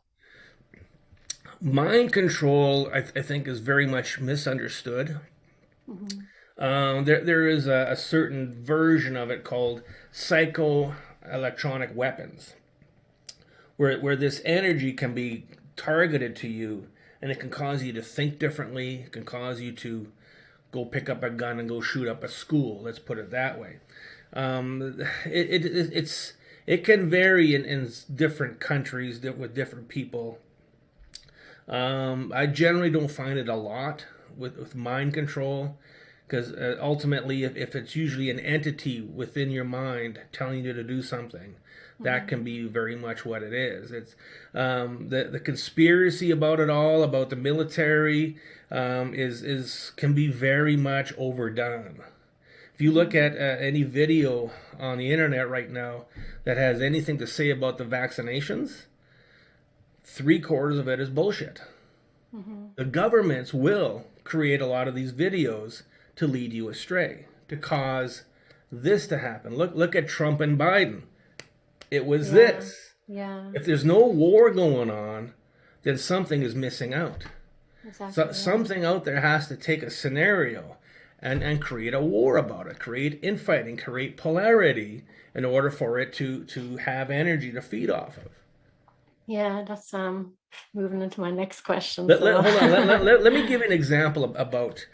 Mind control, I think, is very much misunderstood. Hmm. There is a certain version of it called psycho-electronic weapons, where this energy can be targeted to you, and it can cause you to think differently. It can cause you to go pick up a gun and go shoot up a school. Let's put it that way. It can vary in different countries with different people. I generally don't find it a lot with mind control because ultimately, if it's usually an entity within your mind telling you to do something, that Hmm. can be very much what it is. It's the conspiracy about it all, about the military, is can be very much overdone. If you look at any video on the internet right now that has anything to say about the vaccinations, three-quarters of it is bullshit. Hmm. The governments will create a lot of these videos to lead you astray, to cause this to happen. Look at Trump and Biden. It was Yeah, this. yeah, If there's no war going on, then something is missing out. So exactly. Yeah. something out there has to take a scenario and create a war about it, create infighting, create polarity in order for it to have energy to feed off of. Yeah, that's moving into my next question. So Hold on. Let me give you an example about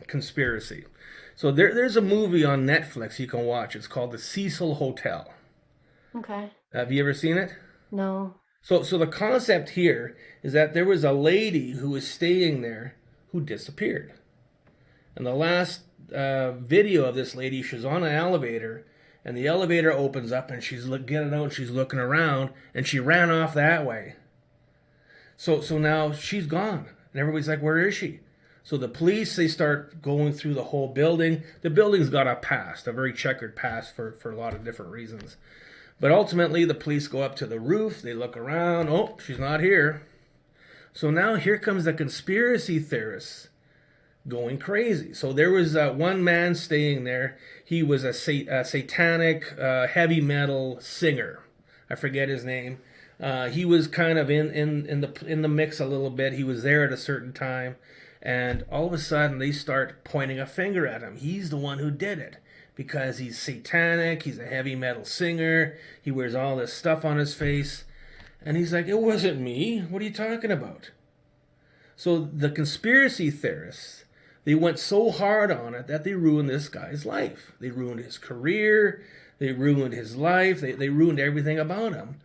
conspiracy. So there's a movie on Netflix you can watch. It's called The Cecil Hotel. okay. Have you ever seen it? No. So the concept here is that there was a lady who was staying there who disappeared. And the last video of this lady, she's on an elevator, and the elevator opens up, and she's getting out, and she's looking around, and she ran off that way. So now she's gone, and everybody's like, "Where is she?" So the police they start going through the whole building. The building's got a past, a very checkered past for a lot of different reasons. But ultimately, the police go up to the roof. They look around. Oh, she's not here. So now here comes the conspiracy theorists going crazy. So there was one man staying there. He was a satanic heavy metal singer. I forget his name. He was kind of in the mix a little bit. He was there at a certain time, and all of a sudden they start pointing a finger at him. He's the one who did it. because he's satanic, he's a heavy metal singer, he wears all this stuff on his face. And he's like, it wasn't me. What are you talking about? So the conspiracy theorists, they went so hard on it that they ruined this guy's life. They ruined his career. They ruined his life. They ruined everything about him.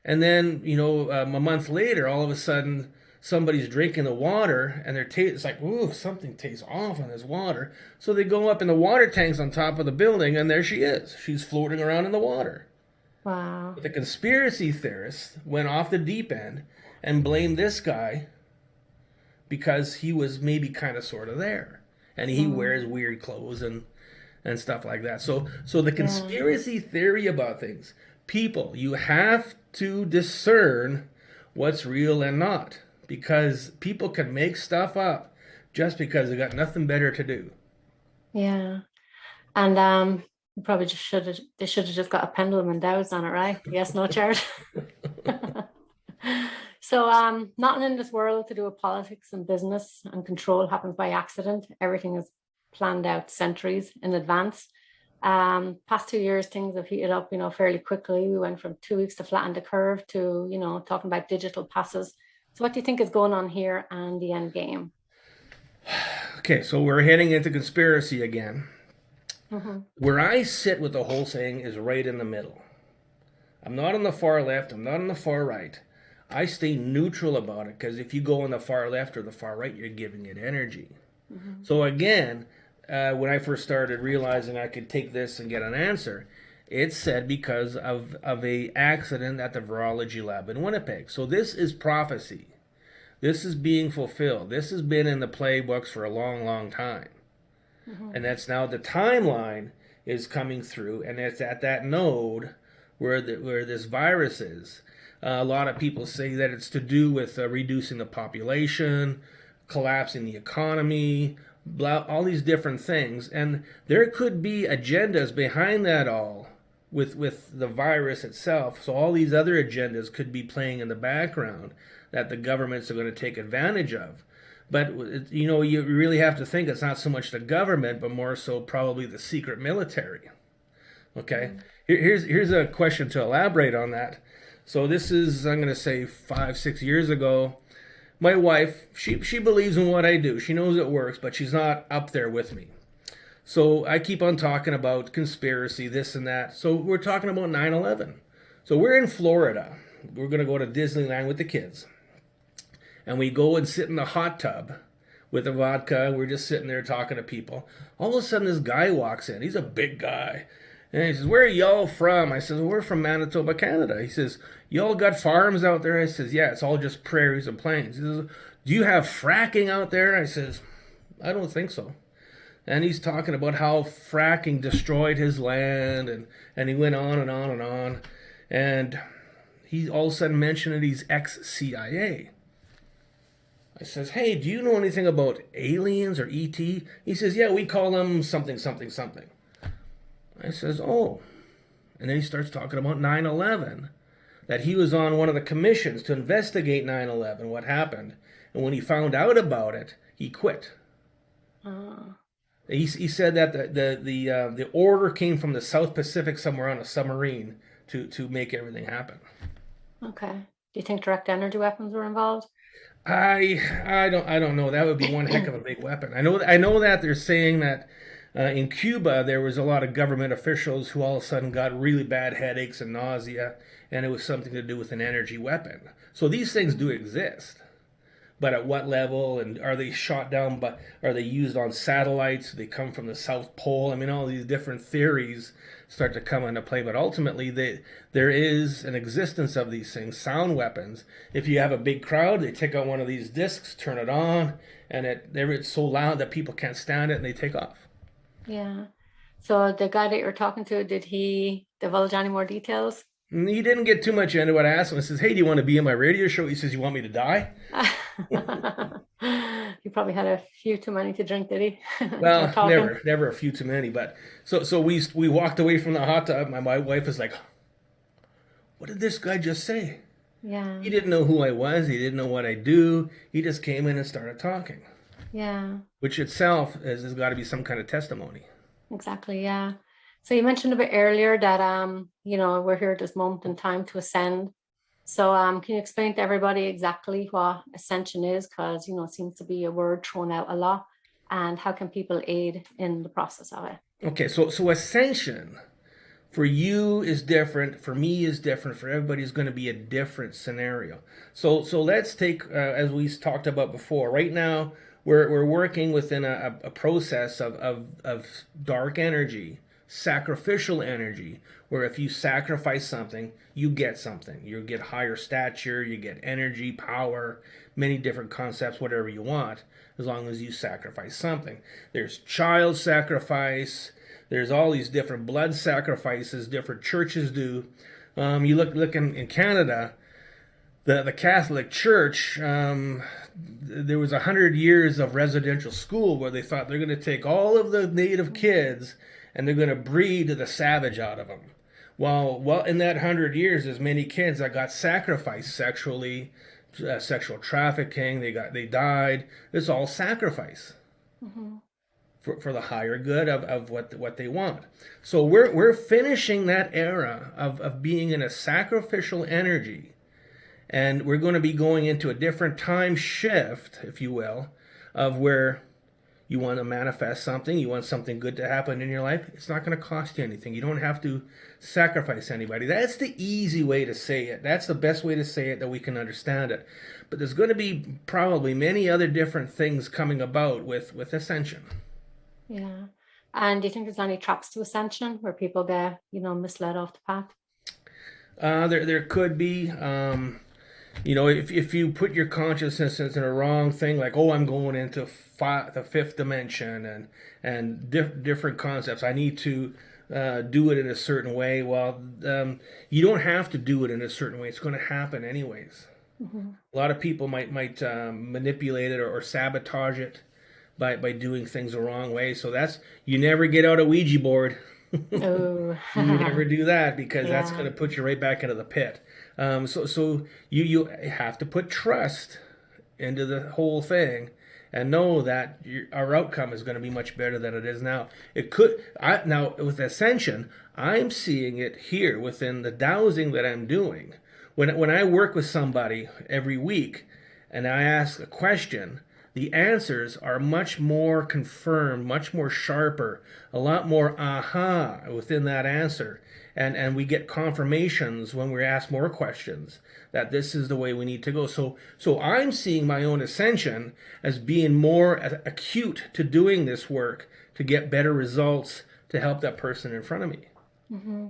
And then, a month later, all of a sudden, somebody's drinking the water, and it's like, ooh, something tastes off in this water. So they go up in the water tanks on top of the building, and there she is. She's floating around in the water. Wow. But the conspiracy theorists went off the deep end and blamed this guy because he was maybe kind of sort of there. And he wears weird clothes and stuff like that. So the conspiracy theory about things, people, you have to discern what's real and not. Because people can make stuff up just because they got nothing better to do. Yeah. And probably they should have just got a pendulum and dowsed on it, right? Yes, no charge. So nothing in this world to do with politics and business and control happens by accident. Everything is planned out centuries in advance. Past 2 years, things have heated up, fairly quickly. We went from 2 weeks to flatten the curve to, talking about digital passes. So what do you think is going on here and the end game? Okay, so we're heading into conspiracy again. Mm-hmm. Where I sit with the whole thing is right in the middle. I'm not on the far left. I'm not on the far right. I stay neutral about it because if you go on the far left or the far right, you're giving it energy. Mm-hmm. So again, when I first started realizing I could take this and get an answer, it's said because of a accident at the virology lab in Winnipeg. So this is prophecy. This is being fulfilled. This has been in the playbooks for a long, long time. Mm-hmm. And that's now the timeline is coming through, and it's at that node where this virus is. A lot of people say that it's to do with reducing the population, collapsing the economy, all these different things. And there could be agendas behind that all with the virus itself. So all these other agendas could be playing in the background that the governments are going to take advantage of. But, you really have to think it's not so much the government, but more so probably the secret military. Okay? Here's a question to elaborate on that. So this is, I'm going to say, 5-6 years ago. My wife, she believes in what I do. She knows it works, but she's not up there with me. So I keep on talking about conspiracy, this and that. So we're talking about 9/11. So we're in Florida. We're going to go to Disneyland with the kids. And we go and sit in the hot tub with a vodka. We're just sitting there talking to people. All of a sudden, this guy walks in. He's a big guy. And he says, where are y'all from? I says, well, we're from Manitoba, Canada. He says, y'all got farms out there? I says, yeah, it's all just prairies and plains. He says, do you have fracking out there? I says, I don't think so. And he's talking about how fracking destroyed his land. And he went on and on and on. And he all of a sudden mentioned that he's ex-CIA. I says, hey, do you know anything about aliens or E.T.? He says, yeah, we call them something, something, something. I says, oh. And then he starts talking about 9/11, that he was on one of the commissions to investigate 9/11, what happened. And when he found out about it, he quit. He said that the order came from the South Pacific somewhere on a submarine to make everything happen. Okay. Do you think direct energy weapons were involved? I don't know. That would be one heck of a big weapon. I know that they're saying that in Cuba there was a lot of government officials who all of a sudden got really bad headaches and nausea, and it was something to do with an energy weapon. So these things do exist. But at what level, and are they shot down, but are they used on satellites? Do they come from the South Pole? I mean, all these different theories start to come into play. But ultimately, there is an existence of these things, sound weapons. If you have a big crowd, they take out one of these discs, turn it on, and it's so loud that people can't stand it, and they take off. Yeah. So the guy that you were talking to, did he divulge any more details? He didn't get too much into it. I asked him, I says, hey, do you want to be in my radio show? He says, you want me to die? He probably had a few too many to drink, did he? Well, never a few too many. But so we walked away from the hot tub. My wife was like, what did this guy just say? Yeah. He didn't know who I was. He didn't know what I do. He just came in and started talking. Yeah. Which itself has got to be some kind of testimony. Exactly, yeah. So you mentioned a bit earlier that we're here at this moment in time to ascend. So can you explain to everybody exactly what ascension is? Because it seems to be a word thrown out a lot. And how can people aid in the process of it? Okay, so ascension for you is different, for me is different, for everybody is going to be a different scenario. So let's take as we talked about before. Right now, we're working within a process of dark energy, sacrificial energy, where if you sacrifice something, you get something. You get higher stature, you get energy, power, many different concepts, whatever you want, as long as you sacrifice something. There's child sacrifice. There's all these different blood sacrifices different churches do. You look in Canada, the Catholic Church. There was 100 years of residential school where they thought they're going to take all of the native kids and they're going to breed the savage out of them. Well, in that 100 years, there's many kids that got sacrificed sexually, sexual trafficking. They died. It's all sacrifice. Mm-hmm. For the higher good of what they want. So we're finishing that era of being in a sacrificial energy, and we're going to be going into a different time shift, if you will, of where you want to manifest something, you want something good to happen in your life. It's not going to cost you anything. You don't have to sacrifice anybody. That's the easy way to say it. That's the best way to say it that we can understand it. But there's going to be probably many other different things coming about with Ascension. Yeah. And do you think there's any traps to ascension where people get, misled off the path? There could be. If you put your consciousness in a wrong thing, like, oh, I'm going into the fifth dimension and different concepts. I need to do it in a certain way. Well, you don't have to do it in a certain way. It's going to happen anyways. Mm-hmm. A lot of people might manipulate it or sabotage it by doing things the wrong way. So you never get out a Ouija board. Oh. You never do that because that's going to put you right back into the pit. So you have to put trust into the whole thing and know that our outcome is going to be much better than it is now. Now with Ascension, I'm seeing it here within the dowsing that I'm doing. When I work with somebody every week and I ask a question, the answers are much more confirmed, much more sharper, a lot more aha within that answer. And we get confirmations when we ask more questions that this is the way we need to go. So I'm seeing my own ascension as being more acute to doing this work to get better results to help that person in front of me. Mm-hmm.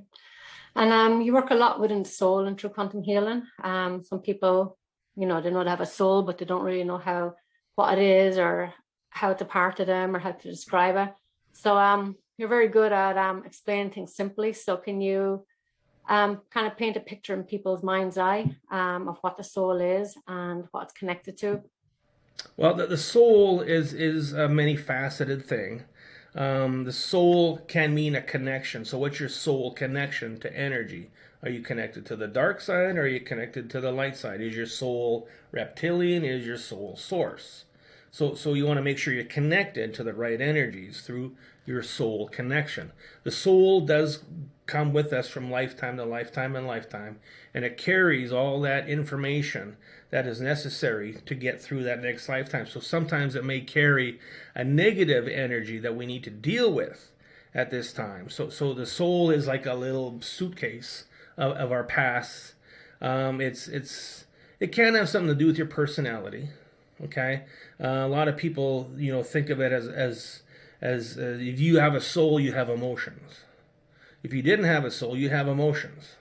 And you work a lot within the soul and through quantum healing. Some people, they know they have a soul, but they don't really know what it is or how to part of them or how to describe it. So you're very good at explaining things simply. So can you kind of paint a picture in people's mind's eye of what the soul is and what it's connected to? Well, the soul is a many-faceted thing. The soul can mean a connection. So what's your soul connection to energy? Are you connected to the dark side or are you connected to the light side? Is your soul reptilian? Is your soul source? So you want to make sure you're connected to the right energies through your soul connection. The soul does come with us from lifetime to lifetime and lifetime, and it carries all that information that is necessary to get through that next lifetime. So sometimes it may carry a negative energy that we need to deal with at this time. So the soul is like a little suitcase of our past. It can have something to do with your personality. Okay, a lot of people, think of it as if you have a soul, you have emotions. If you didn't have a soul, you'd have emotions.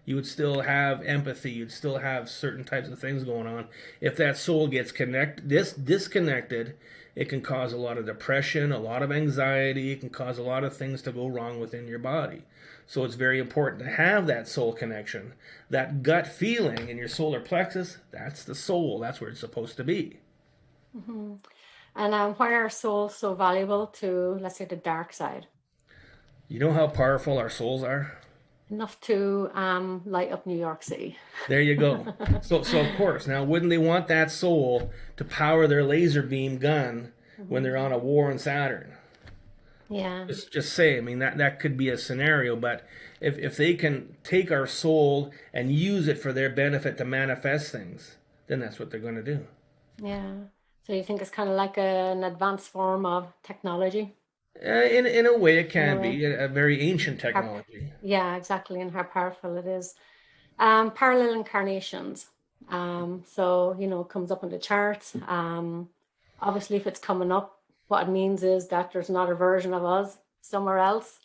You would still have empathy. You'd still have certain types of things going on. If that soul gets disconnected, it can cause a lot of depression, a lot of anxiety. It can cause a lot of things to go wrong within your body. So it's very important to have that soul connection. That gut feeling in your solar plexus, that's the soul. That's where it's supposed to be. Mm-hmm. And why are souls so valuable to, let's say, the dark side? You know how powerful our souls are? Enough to light up New York City. There you go. So of course, now wouldn't they want that soul to power their laser beam gun when they're on a war on Saturn? Yeah. Just say, I mean, that could be a scenario, but if they can take our soul and use it for their benefit to manifest things, then that's what they're going to do. Yeah. So you think it's kind of like an advanced form of technology In a way, it in a can way? be a very ancient How, technology. yeah, exactly, and how powerful it is. Parallel incarnations. So, it comes up in the charts. Obviously, if it's coming up, what it means is that there's another version of us somewhere else.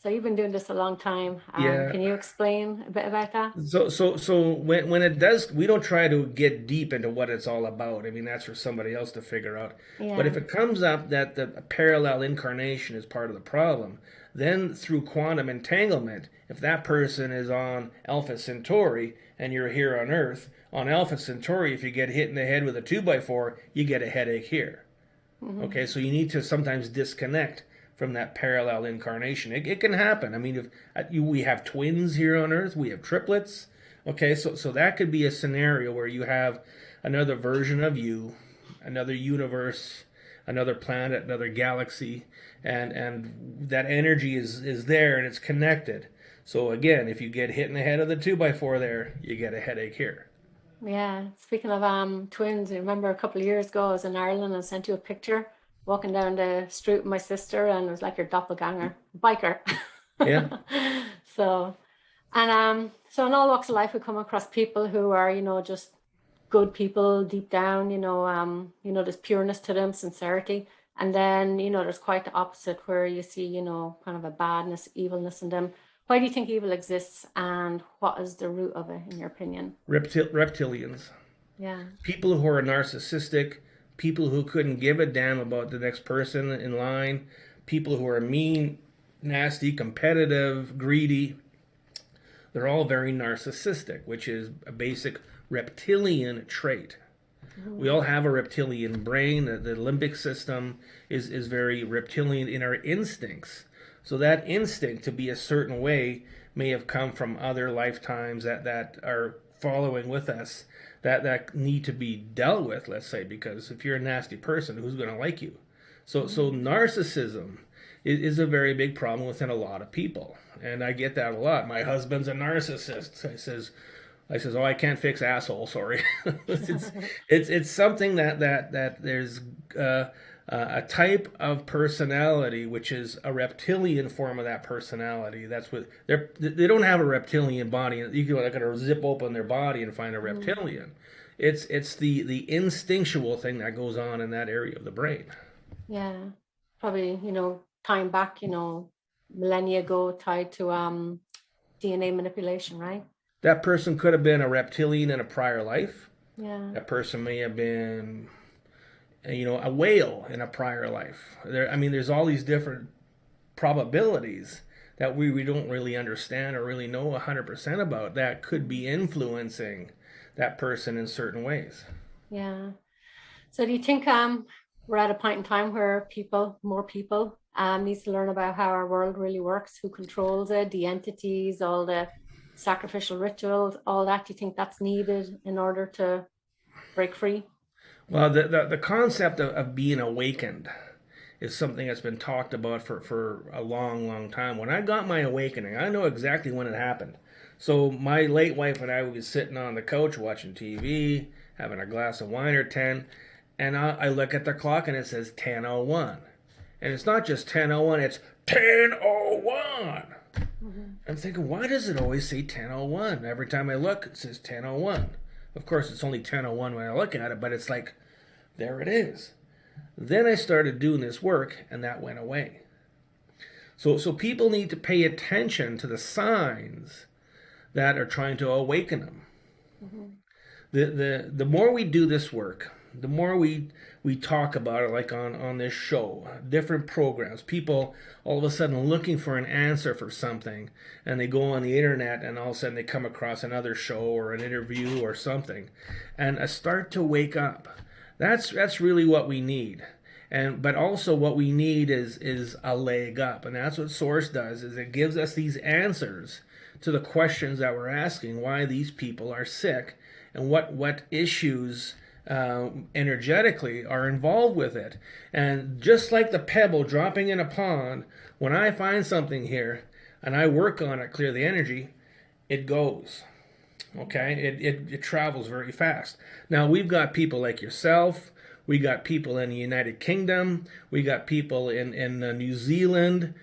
So you've been doing this a long time. Yeah. Can you explain a bit about that? So when it does, we don't try to get deep into what it's all about. I mean, that's for somebody else to figure out. But if Yeah. it comes up that the parallel incarnation is part of the problem, then through quantum entanglement, if that person is on Alpha Centauri and you're here on Earth, on Alpha Centauri, if you get hit in the head with a 2x4, you get a headache here. Hmm. Okay, so you need to sometimes disconnect from that parallel incarnation. It can happen. I mean, if we have twins here on Earth, we have triplets. Okay, so that could be a scenario where you have another version of you, another universe, another planet, another galaxy, and that energy is there and it's connected. So again, if you get hit in the head of the 2x4 there, you get a headache here. Yeah. Speaking of twins, I remember a couple of years ago I was in Ireland and sent you a picture walking down the street with my sister, and it was like your doppelganger, biker. Yeah. So, and so in all walks of life, we come across people who are, just good people deep down. There's pureness to them, sincerity, and then there's quite the opposite where you see, kind of a badness, evilness in them. Why do you think evil exists, and what is the root of it, in your opinion? Reptilians. Yeah. People who are narcissistic, people who couldn't give a damn about the next person in line, people who are mean, nasty, competitive, greedy. They're all very narcissistic, which is a basic reptilian trait. We Mhm. all have a reptilian brain. The limbic system is very reptilian in our instincts. So that instinct to be a certain way may have come from other lifetimes that are following with us that need to be dealt with, let's say, because if you're a nasty person, who's going to like you? So Mhm. narcissism is a very big problem within a lot of people. And I get that a lot. My husband's a narcissist. I says, oh, I can't fix asshole. Sorry, it's something that there's a type of personality which is a reptilian form of that personality. That's what they don't have a reptilian body. You can like zip open their body and find a Mhm. reptilian. It's the instinctual thing that goes on in that area of the brain. Yeah. Probably, time back, millennia ago, tied to DNA manipulation, right? That person could have been a reptilian in a prior life. Yeah. That person may have been a whale in a prior life. I mean, there's all these different probabilities that we don't really understand or really know 100% about that could Mhm. be influencing that person in certain ways. Yeah. So do you think we're at a point in time where more people, needs to learn about how our world really works, who controls it, the entities, all the sacrificial rituals, all that? Do you think that's needed in order to break free? Well, the concept of being awakened is something that's been talked about for a long, long time. When I got my awakening, I know exactly when it happened. So my late wife and I would be sitting on the couch watching TV, having a glass of wine or 10, and I look at the clock and it says 10:01. And it's not just 10:01, it's 10:01. Hmm. I'm thinking, why does it always say 10:01? Every time I look, it says 10:01. Of course, it's only 10:01 when I look at it, but it's like, there it is. Then I started doing this work, and that went away. So people need to pay attention to the signs that are trying to awaken them. Hmm. The more we do this work, the more we talk about it, like on this show, different programs, people all of a sudden looking for an answer for something, and they go on the internet, and all of a sudden they come across another show or an interview or something, and start to wake up. That's really what we need. But also what we need is a leg up, and that's what Source does. Is it gives us these answers to the questions that we're asking, why these people are sick, and what issues energetically are involved with it. And just like the pebble dropping in a pond, when I find something here and I work on it, clear the energy, it goes. Okay, it travels very fast. Now we've got people like yourself. We got people in the United Kingdom. We got people in New Zealand,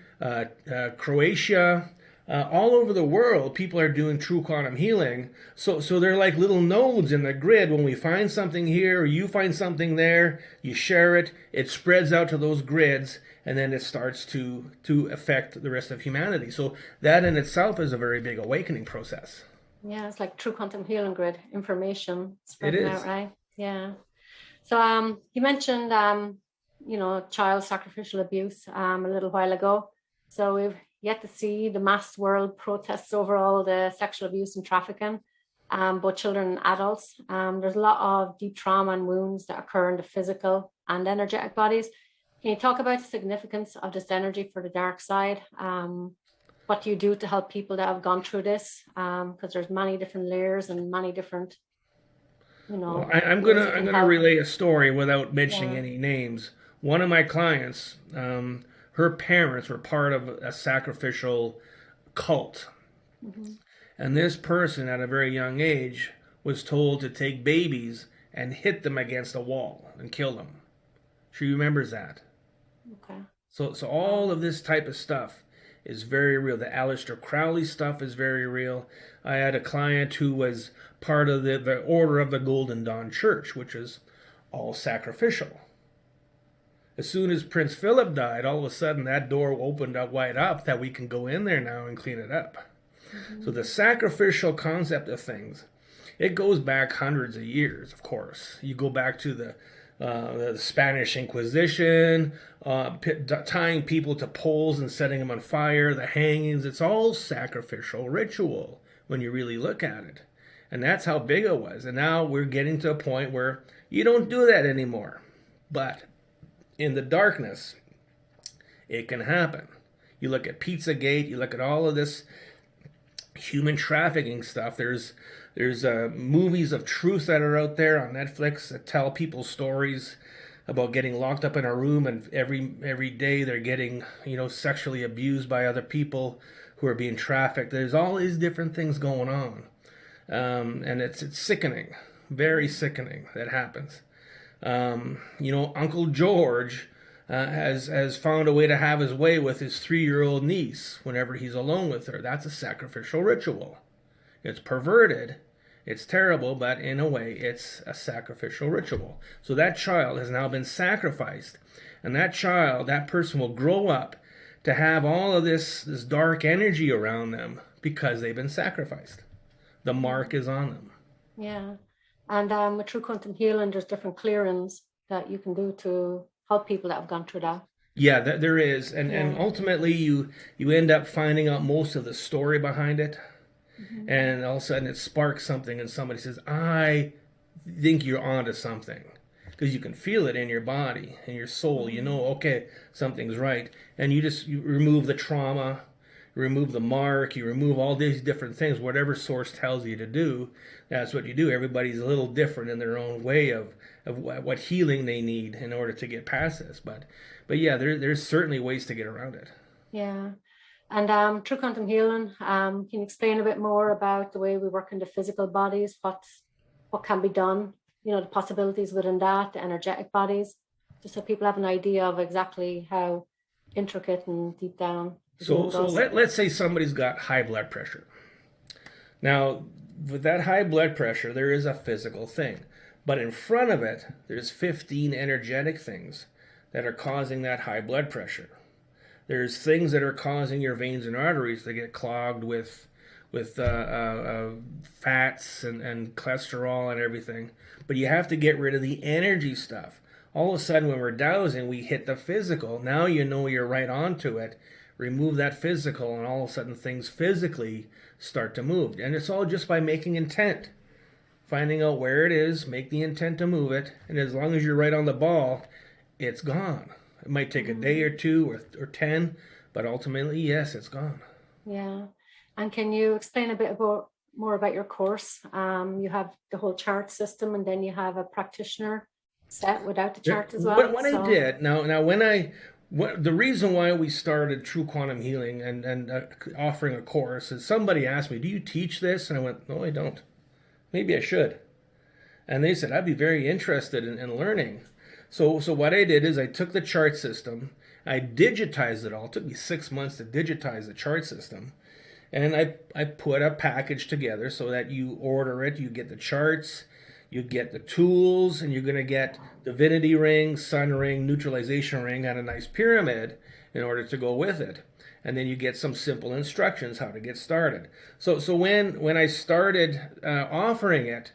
Croatia, all over the world. People are doing true quantum healing. So they're like little nodes in the grid. When we find something here, or you find something there, you share it. It spreads out to those grids, and then it starts to affect the rest of humanity. So that in itself is a very big awakening process. Yeah, it's like true quantum healing grid information It spreading out, is. right? Yeah. So you mentioned child sacrificial abuse a little while ago. So we've yet to see the mass world protests over all the sexual abuse and trafficking, both children and adults. There's a lot of deep trauma and wounds that occur in the physical and energetic bodies. Can you talk about the significance of this energy for the dark side? What do you do to help people that have gone through this? Because there's many different layers and many different, Well, I'm ways gonna you I'm can gonna help. relay a story without mentioning Yeah. any names. One of my clients, her parents were part of a sacrificial cult, Hmm. and this person at a very young age was told to take babies and hit them against a wall and kill them. She remembers that. Okay. So Wow. all of this type of stuff is very real. The Aleister Crowley stuff is very real. I had a client who was part of the Order of the Golden Dawn Church, which is all sacrificial. As soon as Prince Philip died, all of a sudden that door opened up wide up that we can go in there now and clean it up. So Hmm. the sacrificial concept of things, it goes back hundreds of years, of course. You go back to the Spanish Inquisition, tying people to poles and setting them on fire, the hangings. It's all sacrificial ritual when you really look at it. And that's how big it was. And now we're getting to a point where you don't do that anymore. But in the darkness, it can happen. You look at Pizzagate, you look at all of this human trafficking stuff. There's movies of truth that are out there on Netflix that tell people stories about getting locked up in a room and every day they're getting sexually abused by other people who are being trafficked. There's all these different things going on, and it's sickening, very sickening that happens. Uncle George has found a way to have his way with his 3-year-old niece whenever he's alone with her. That's a sacrificial ritual. It's perverted, it's terrible, but in a way, it's a sacrificial ritual. So that child has now been sacrificed, and that person will grow up to have all of this dark energy around them because they've been sacrificed. The Yeah. mark is on them. Yeah. And with true quantum healing, there's different clearings that you can do to help people that have gone through that. Yeah, there is, and Yeah. ultimately you end up finding out most of the story behind it, Hmm. and all of a sudden it sparks something, and somebody says, "I think you're onto something," because you can feel it in your body and your soul. You Hmm. know, okay, something's right, and you remove the trauma, you remove the mark, you remove all these different things. Whatever source tells you to do, that's what you do. Everybody's a little different in their own way of what healing they need in order to get past this, but yeah, there's certainly ways to get around it. Yeah. And true quantum healing, can you explain a bit more about the way we work in the physical bodies, what can be done, the possibilities within that, the energetic bodies, just so people have an idea of exactly how intricate and deep down the So healing so goes. let's say somebody's got high blood pressure. Now, with that high blood pressure, there is a physical thing. But in front of it, there's 15 energetic things that are causing that high blood pressure. There's things that are causing your veins and arteries to get clogged with fats and cholesterol and everything. But you have to get rid of the energy stuff. All of a sudden, when we're dowsing, we hit the physical. Now you know you're right onto it. Remove that physical, and all of a sudden, things physically start to move. And it's all just by making intent, finding out where it is, make the intent to move it, and as long as you're right on the ball, it's gone. It might take a day Mhm. or two or 10, but ultimately, yes, it's gone. Yeah. And can you explain a bit about more about your course. You have the whole chart system, and then you have a practitioner set without the chart as well. What I So, did now when the reason why we started True Quantum Healing and offering a course is somebody asked me, "Do you teach this?" And I went, "No, I don't. Maybe I should." And they said, "I'd be very interested in learning." So what I did is I took the chart system, I digitized it all. It took me 6 months to digitize the chart system. And I put a package together so that you order it, you get the charts, you get the tools, and you're going to get divinity ring, sun ring, neutralization ring, and a nice pyramid in order to go with it. And then you get some simple instructions how to get started. So when I started offering it,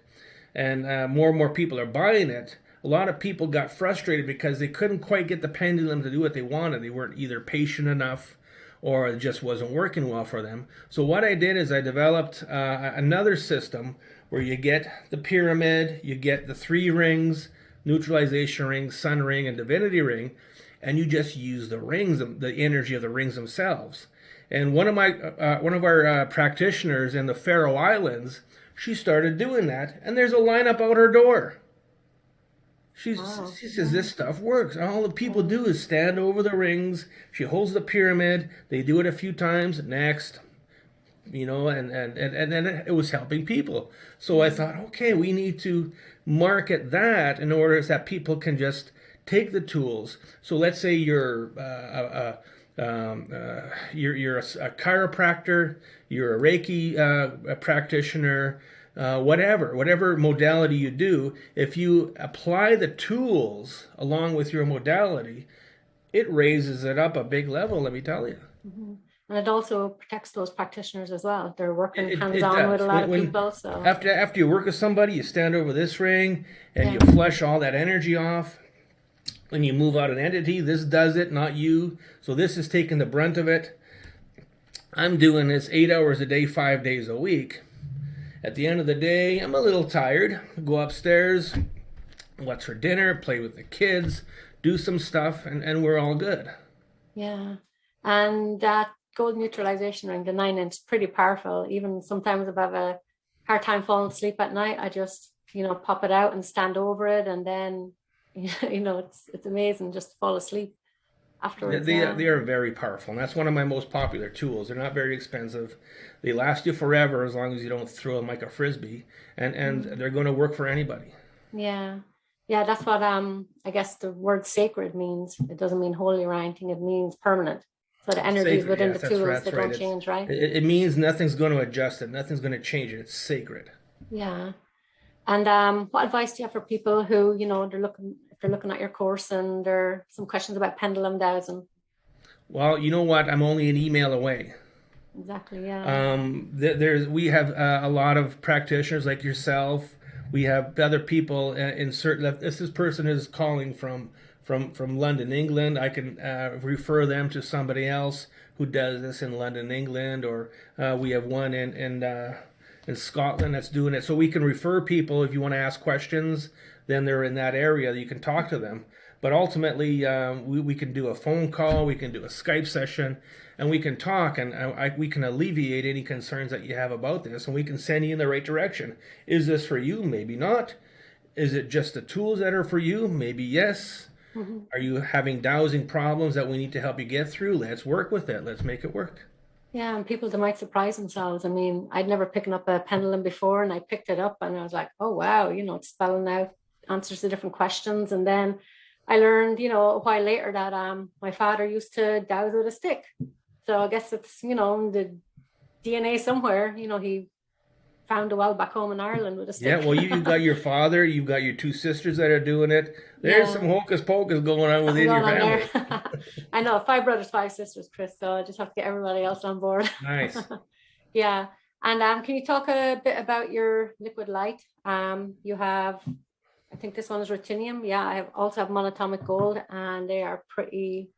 and more and more people are buying it, a lot of people got frustrated because they couldn't quite get the pendulum to do what they wanted. They weren't either patient enough or it just wasn't working well for them. So what I did is I developed another system where you get the pyramid, you get the 3 rings, neutralization ring, sun ring, and divinity ring, and you just use the rings, the energy of the rings themselves. And one of our practitioners in the Faroe Islands, she started doing that, and there's a lineup out her door. She says this stuff works. All the people do is stand over the rings. She holds the pyramid. They do it a few times. Next, and then it was helping people. So I thought, okay, we need to market that in order that people can just take the tools. So let's say you're a chiropractor, you're a Reiki practitioner. Whatever modality you do, if you apply the tools along with your modality, it raises it up a big level, let me tell you. mm-hmm. And it also protects those practitioners as well. They're working It hands-on with does. a lot of people. So After you work with somebody, you stand over this ring and you flush all that energy off. When you move out an entity, this does it, not you. So this is taking the brunt of it. I'm doing this 8 hours a day, 5 days a week. At the end of the day, I'm a little tired. Go upstairs, what's for dinner, play with the kids, do some stuff, and we're all good. yeah. And that gold neutralization ring, the 9 inch, pretty powerful. Even sometimes if I have a hard time falling asleep at night, I just, pop it out and stand over it, and then, it's amazing just to fall asleep afterwards. They are very powerful, and that's one of my most popular tools. They're not very expensive. They last you forever as long as you don't throw them like a frisbee, and they're going to work for anybody. Yeah. Yeah, that's what I guess the word sacred means. It doesn't mean holy or anything. It means permanent. So the energies Sacred, within yes, the tools, they don't change, right? It means nothing's going to adjust it. Nothing's going to change it. It's sacred. Yeah. And what advice do you have for people who, they're looking at your course and there are some questions about pendulum dowsing? Well, you know what? I'm only an email away. Exactly, yeah. We have a lot of practitioners like yourself. We have other people in certain. This person is calling from London, England. I can refer them to somebody else who does this in London, England, or we have one in Scotland that's doing it. So we can refer people if you want to ask questions. Then they're in that area. You can talk to them. But ultimately, we can do a phone call, we can do a Skype session, and we can talk, and we can alleviate any concerns that you have about this, and we can send you in the right direction. Is this for you? Maybe not. Is it just the tools that are for you? Maybe yes. Mm-hmm. Are you having dowsing problems that we need to help you get through? Let's work with it. Let's make it work. Yeah, and people, they might surprise themselves. I mean, I'd never picked up a pendulum before, and I picked it up, and I was like, oh, wow, it's spelling out answers to different questions. And then I learned, a while later that my father used to douse with a stick. So I guess it's, the DNA somewhere. He found a well back home in Ireland with a stick. Yeah, well, you got your father, you've got your 2 sisters that are doing it. There's some hocus pocus going on within your family. I know, 5 brothers, 5 sisters, Chris. So I just have to get everybody else on board. Nice. Yeah. And can you talk a bit about your liquid light? You have, I think this one is ruthenium. Yeah, I also have monatomic gold, and they are pretty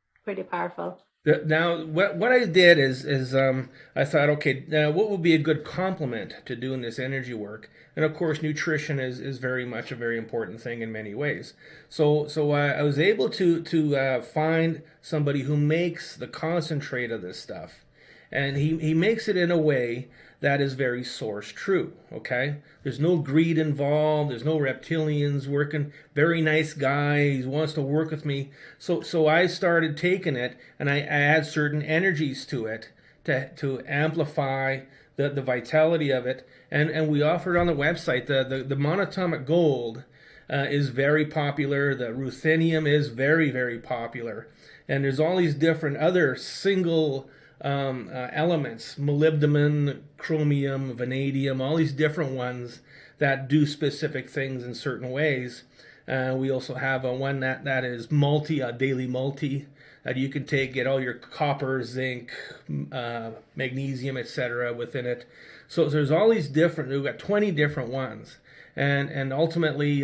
powerful. Now, what I did is I thought, okay, now what would be a good complement to doing this energy work? And of course, nutrition is very much a very important thing in many ways. So I was able to find somebody who makes the concentrate of this stuff, And he makes it in a way that is very source true. Okay, there's no greed involved. There's no reptilians working. Very nice guy. He wants to work with me. So I started taking it, and I add certain energies to it to amplify the vitality of it. And we offer it on the website. The monatomic gold is very popular. The ruthenium is very, very popular. And there's all these different other single elements, molybdenum, chromium, vanadium, all these different ones that do specific things in certain ways. We also have one that is multi, a daily multi, that you can take, get all your copper, zinc, magnesium, etc. within it. So there's all these different, we've got 20 different ones. And ultimately,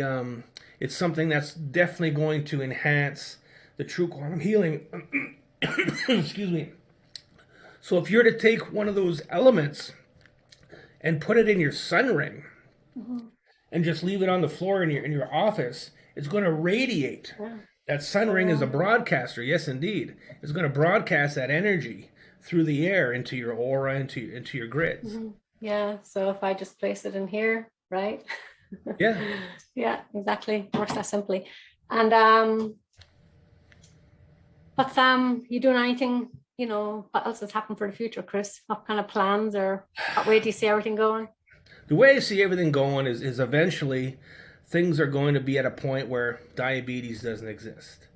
it's something that's definitely going to enhance the true quantum healing. Excuse me. So if you're to take one of those elements and put it in your sun ring, and just leave it on the floor in your office, it's going to radiate. Yeah. That sun ring is a broadcaster. Yes, indeed. It's going to broadcast that energy through the air into your aura, into your grids. Yeah. So if I just place it in here, right? Yeah. Yeah, exactly. Works that simply. And what's you doing anything, what else has happened for the future, Chris? What kind of plans, or what way do you see everything going? The way I see everything going is eventually things are going to be at a point where diabetes doesn't exist.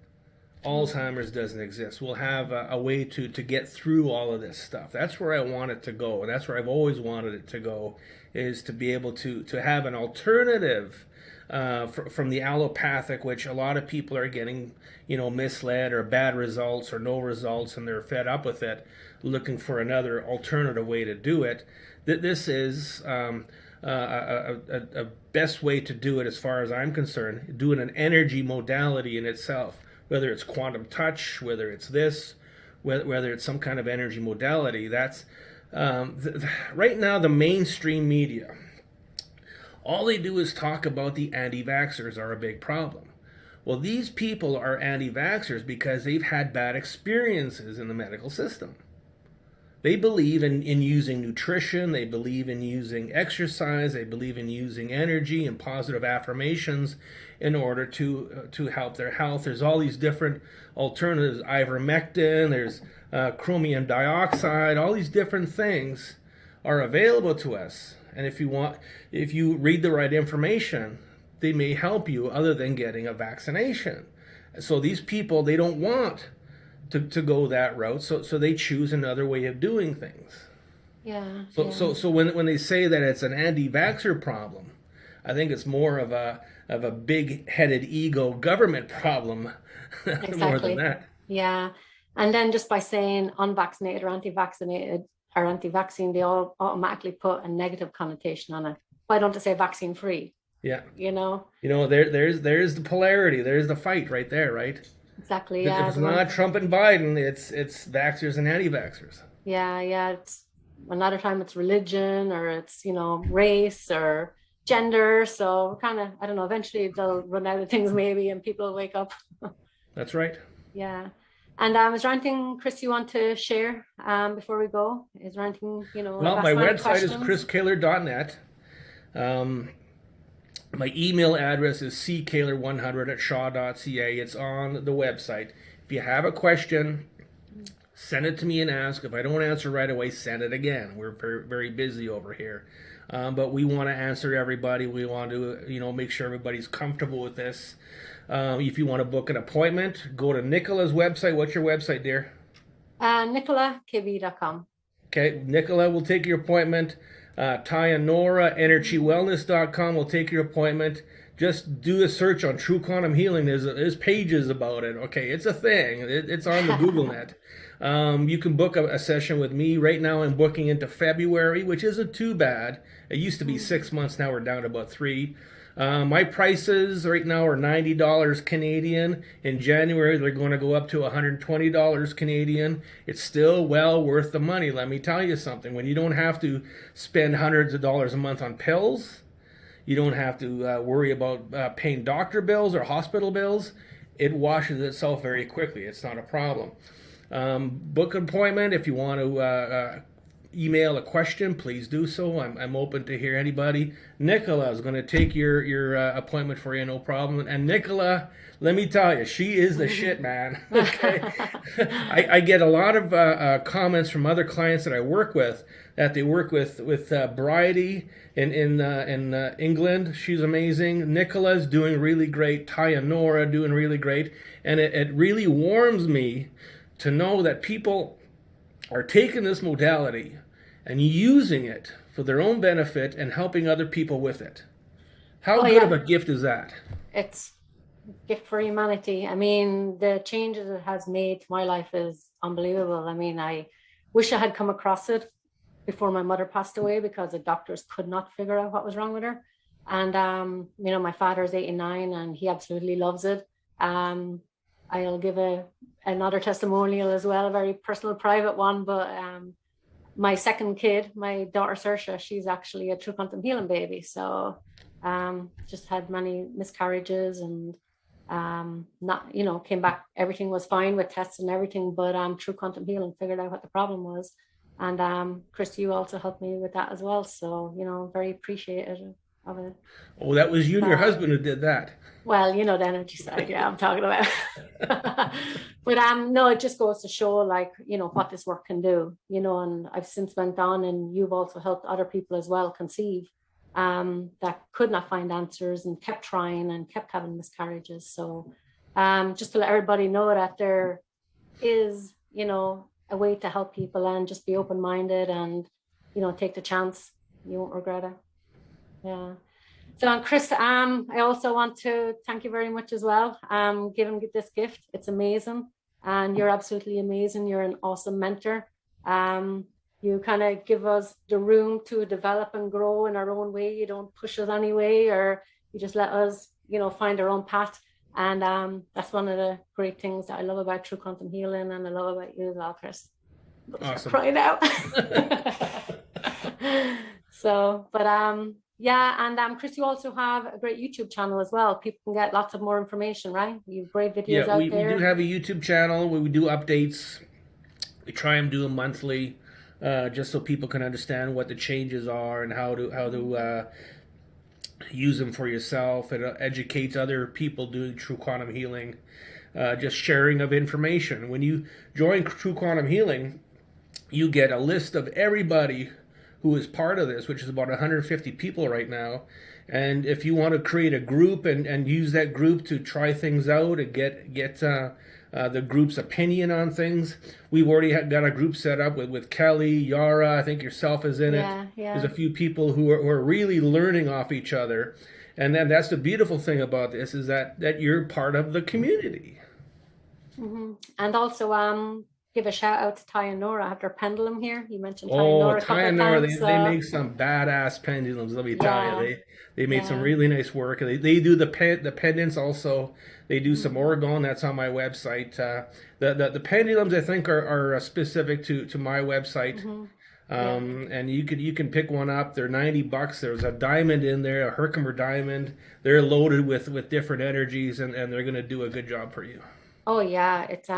Alzheimer's doesn't exist. We'll have a way to get through all of this stuff. That's where I want it to go. And that's where I've always wanted it to go, is to be able to have an alternative from the allopathic, which a lot of people are getting, misled or bad results or no results, and they're fed up with it, looking for another alternative way to do it. This is a best way to do it, as far as I'm concerned, doing an energy modality in itself, whether it's quantum touch, whether it's this, whether it's some kind of energy modality. That's right now the mainstream media. All they do is talk about the anti-vaxxers are a big problem. Well, these people are anti-vaxxers because they've had bad experiences in the medical system. They believe in using nutrition, they believe in using exercise, they believe in using energy and positive affirmations in order to help their health. There's all these different alternatives, ivermectin, there's chromium dioxide, all these different things are available to us. And if you read the right information, they may help you other than getting a vaccination. So these people, they don't want to go that route, so they choose another way of doing things. Yeah. So when they say that it's an anti-vaxxer problem, I think it's more of a big-headed ego government problem. Exactly. More than that. Yeah. And then just by saying unvaccinated or anti-vaccinated or anti-vaccine, they all automatically put a negative connotation on it. Why don't they say vaccine free? Yeah. There's the polarity. There's the fight right there, right? Exactly. If Yeah. it's not Trump and Biden, it's vaxxers and anti-vaxxers. Yeah. It's another time it's religion, or it's, race or gender. So kind of, I don't know, eventually they'll run out of things maybe, and people will wake up. That's right. Yeah. And is there anything, Chris, you want to share before we go? Is there anything, Well, my website is chriskehler.net. My email address is ckehler100@shaw.ca. It's on the website. If you have a question, send it to me and ask. If I don't answer right away, send it again. We're very, very busy over here. But we want to answer everybody. We want to, make sure everybody's comfortable with this. If you want to book an appointment, go to Nicola's website. What's your website, dear? NicolaKB.com. Okay, Nicola will take your appointment. Ty and Nora, energywellness.com will take your appointment. Just do a search on True Quantum Healing. There's pages about it. Okay, it's a thing. It's on the Google net. You can book a session with me. Right now I'm booking into February, which isn't too bad. It used to be 6 months. Now we're down to about 3. My prices right now are $90 Canadian. In January, they're going to go up to $120 Canadian. It's still well worth the money. Let me tell you something. When you don't have to spend hundreds of dollars a month on pills, you don't have to worry about paying doctor bills or hospital bills, it washes itself very quickly. It's not a problem. Book an appointment if you want to email a question. Please do so. I'm open to hear anybody. Nicola is going to take your appointment for you, no problem. And Nicola, let me tell you, she is the shit, man. Okay, I get a lot of comments from other clients that I work with that they work with Bridie in England. She's amazing. Nicola's doing really great. Taya Nora doing really great, and it really warms me to know that people are taking this modality and using it for their own benefit and helping other people with it. How good of a gift is that? It's a gift for humanity. I mean, the changes it has made to my life is unbelievable. I mean, I wish I had come across it before my mother passed away, because the doctors could not figure out what was wrong with her. And my father's 89 and he absolutely loves it. I'll give another testimonial as well, a very personal, private one. But my second kid, my daughter Saoirse, she's actually a true quantum healing baby. So just had many miscarriages and not, came back. Everything was fine with tests and everything, but true quantum healing figured out what the problem was. And Chris, you also helped me with that as well. So, very appreciative of it. Oh, that was you and your husband who did that. Well, the energy side, yeah, I'm talking about. But no, it just goes to show, like, what this work can do, and I've since went on, and you've also helped other people as well conceive that could not find answers and kept trying and kept having miscarriages. So just to let everybody know that there is, a way to help people, and just be open-minded and, take the chance. You won't regret it. Yeah. So, Chris, I also want to thank you very much as well. Giving this gift, it's amazing, and you're absolutely amazing. You're an awesome mentor. You kind of give us the room to develop and grow in our own way. You don't push us anyway, or you just let us, find our own path. And that's one of the great things that I love about true quantum healing, and I love about you as well, Chris. Awesome. Crying out. So, but yeah, and Chris, you also have a great YouTube channel as well. People can get lots of more information, right? You have great videos out there. We do have a YouTube channel where we do updates. We try and do them monthly, just so people can understand what the changes are and how to use them for yourself. It educates other people doing true quantum healing. Just sharing of information. When you join True Quantum Healing, you get a list of everybody who is part of this, which is about 150 people right now. And if you want to create a group and use that group to try things out and get the group's opinion on things, we've already got a group set up with Kelly, Yara, I think yourself is in it. Yeah. There's a few people who are really learning off each other. And then that's the beautiful thing about this, is that you're part of the community. Mm-hmm. And also give a shout out to Ty and Nora. I have their pendulum here. You mentioned Ty and Nora. Ty and Nora, they make some badass pendulums, let me tell you. They made some really nice work. They do the pendants also. They do some Oregon, that's on my website. The pendulums, I think, are specific to my website. And you can pick one up. They're $90. There's a diamond in there, a Herkimer diamond. They're loaded with different energies, and they're going to do a good job for you. Oh yeah, it's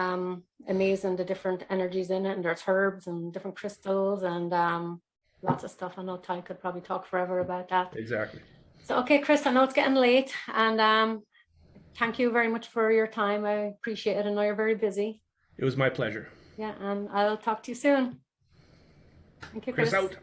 amazing, the different energies in it, and there's herbs and different crystals and lots of stuff. I know Ty could probably talk forever about that. Exactly. So okay, Chris, I know it's getting late, and thank you very much for your time. I appreciate it. I know you're very busy. It was my pleasure. Yeah, and I'll talk to you soon. Thank you, Chris. Chris out.